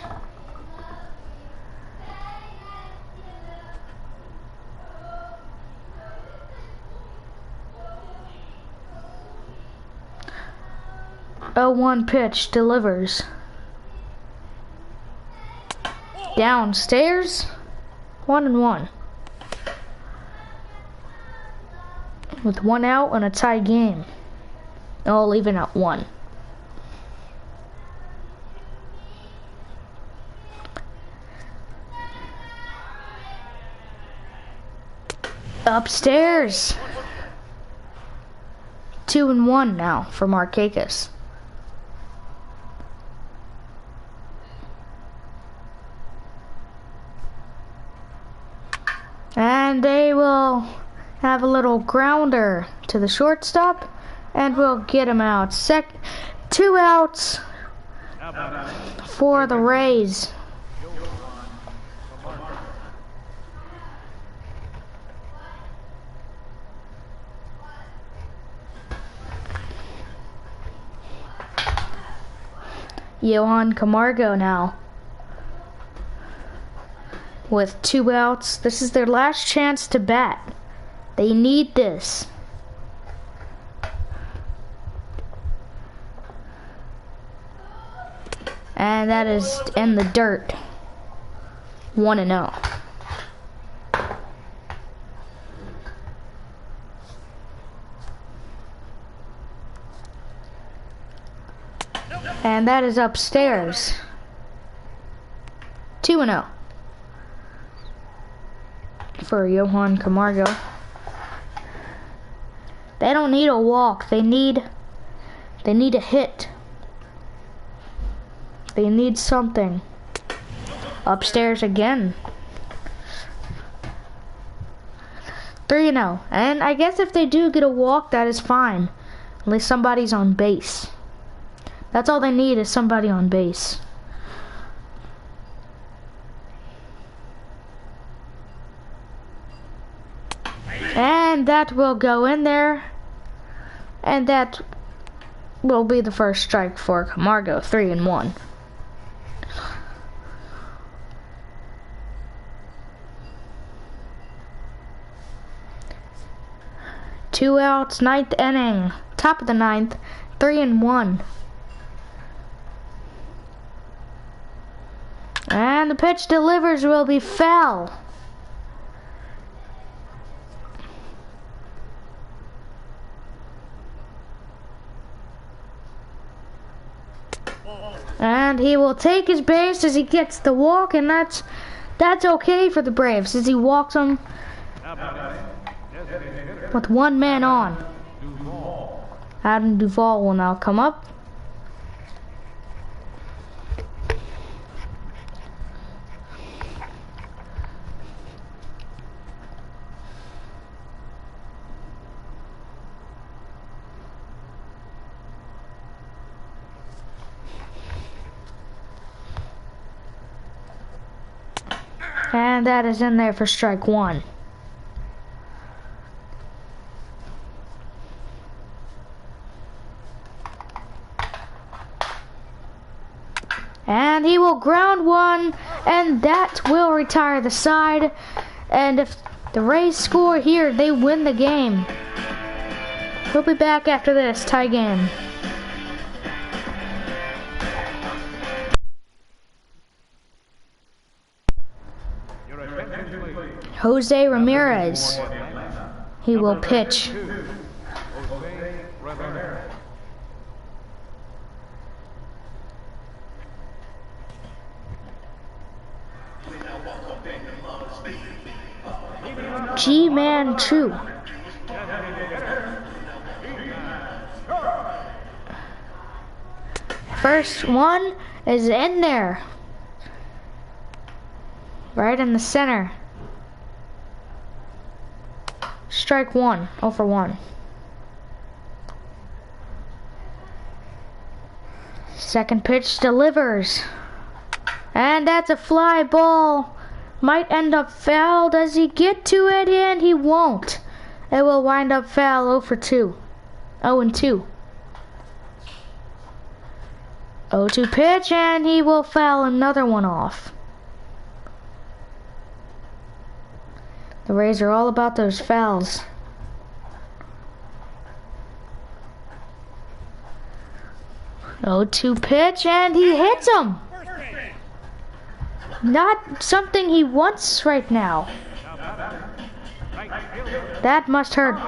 Oh, 1 pitch delivers. Downstairs. 1-1. With 1 out and a tie game. I'll leave it at 1. Upstairs. 2-1 now for Markakis. And they will have a little grounder to the shortstop, and we'll get him out. 2 outs for the Rays. Johan Camargo now with 2 outs. This is their last chance to bat. They need this. And that is in the dirt. 1-0. And that is upstairs. 2-0 for Johan Camargo. They don't need a walk. They need a hit. They need something. Upstairs again. 3-0. And I guess if they do get a walk, that is fine. At least somebody's on base. That's all they need, is somebody on base. And that will go in there. And that will be the first strike for Camargo. 3-1. Two outs, 9th inning. Top of the 9th. 3-1. And the pitch delivers will be foul. And he will take his base as he gets the walk, and that's okay for the Braves as he walks him with 1 man on. Adam Duvall will now come up. And that is in there for strike 1. And he will ground 1, and that will retire the side. And if the Rays score here, they win the game. We'll be back after this tie game. Jose Ramirez. He will pitch. G-Man True. First one is in there. Right in the center. Strike 1, 0 for 1. Second pitch delivers. And that's a fly ball. Might end up foul. Does he get to it? And he won't. It will wind up foul. 0 for 2. 0-2. 0-2 pitch, and he will foul another one off. The Rays are all about those fouls. Oh, 2 pitch, and he hits him. Not something he wants right now. That must hurt.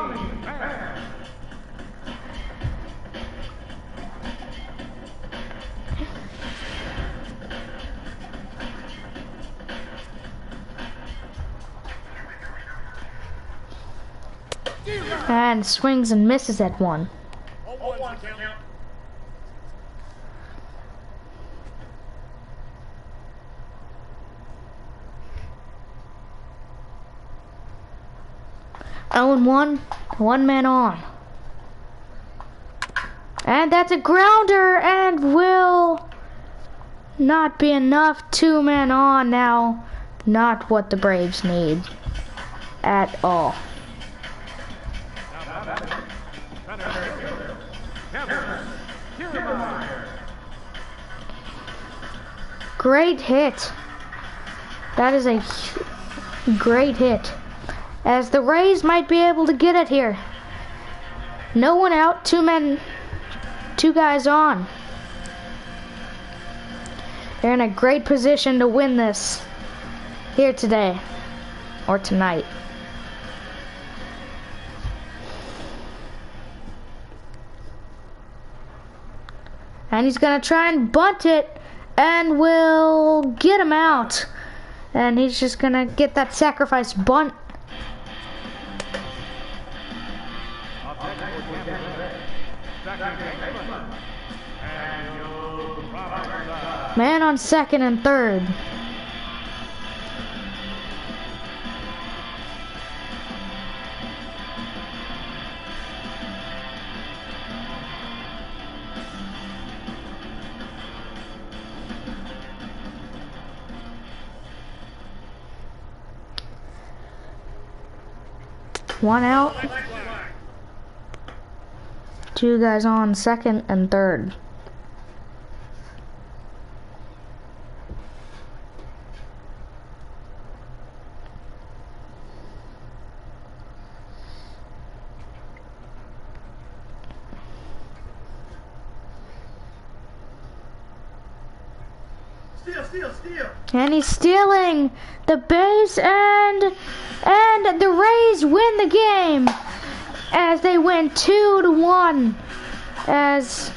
And swings and misses at one. 0-1 count. 0-1, one man on. And that's a grounder and will not be enough. 2 men on now. Not what the Braves need at all. Great hit. That is a great hit. As the Rays might be able to get it here. No one out, 2 men, 2 guys on. They're in a great position to win this here today or tonight. And he's gonna try and bunt it and will get him out. And he's just gonna get that sacrifice bunt. Man on second and third. One out. 2 guys on second and third. Steal. And he's stealing the base, and the Rays win the game as they win 2-1. As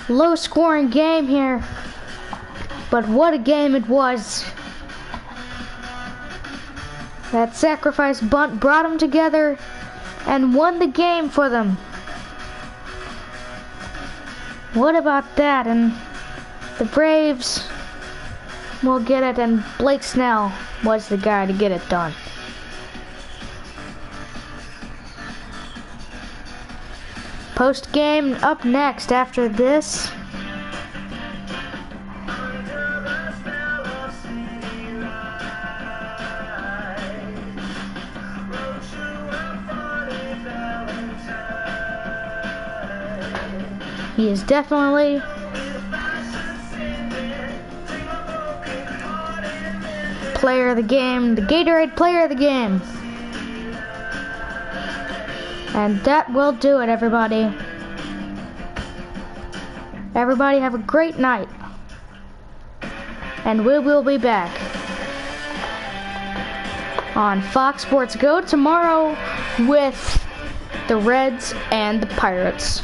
low scoring game here, but what a game it was. That sacrifice bunt brought them together and won the game for them. What about that? And the Braves will get it, and Blake Snell was the guy to get it done. Post game up next after this. He is definitely player of the game, the Gatorade player of the game. And that will do it, everybody. Everybody have a great night. And we will be back on Fox Sports Go tomorrow with the Reds and the Pirates.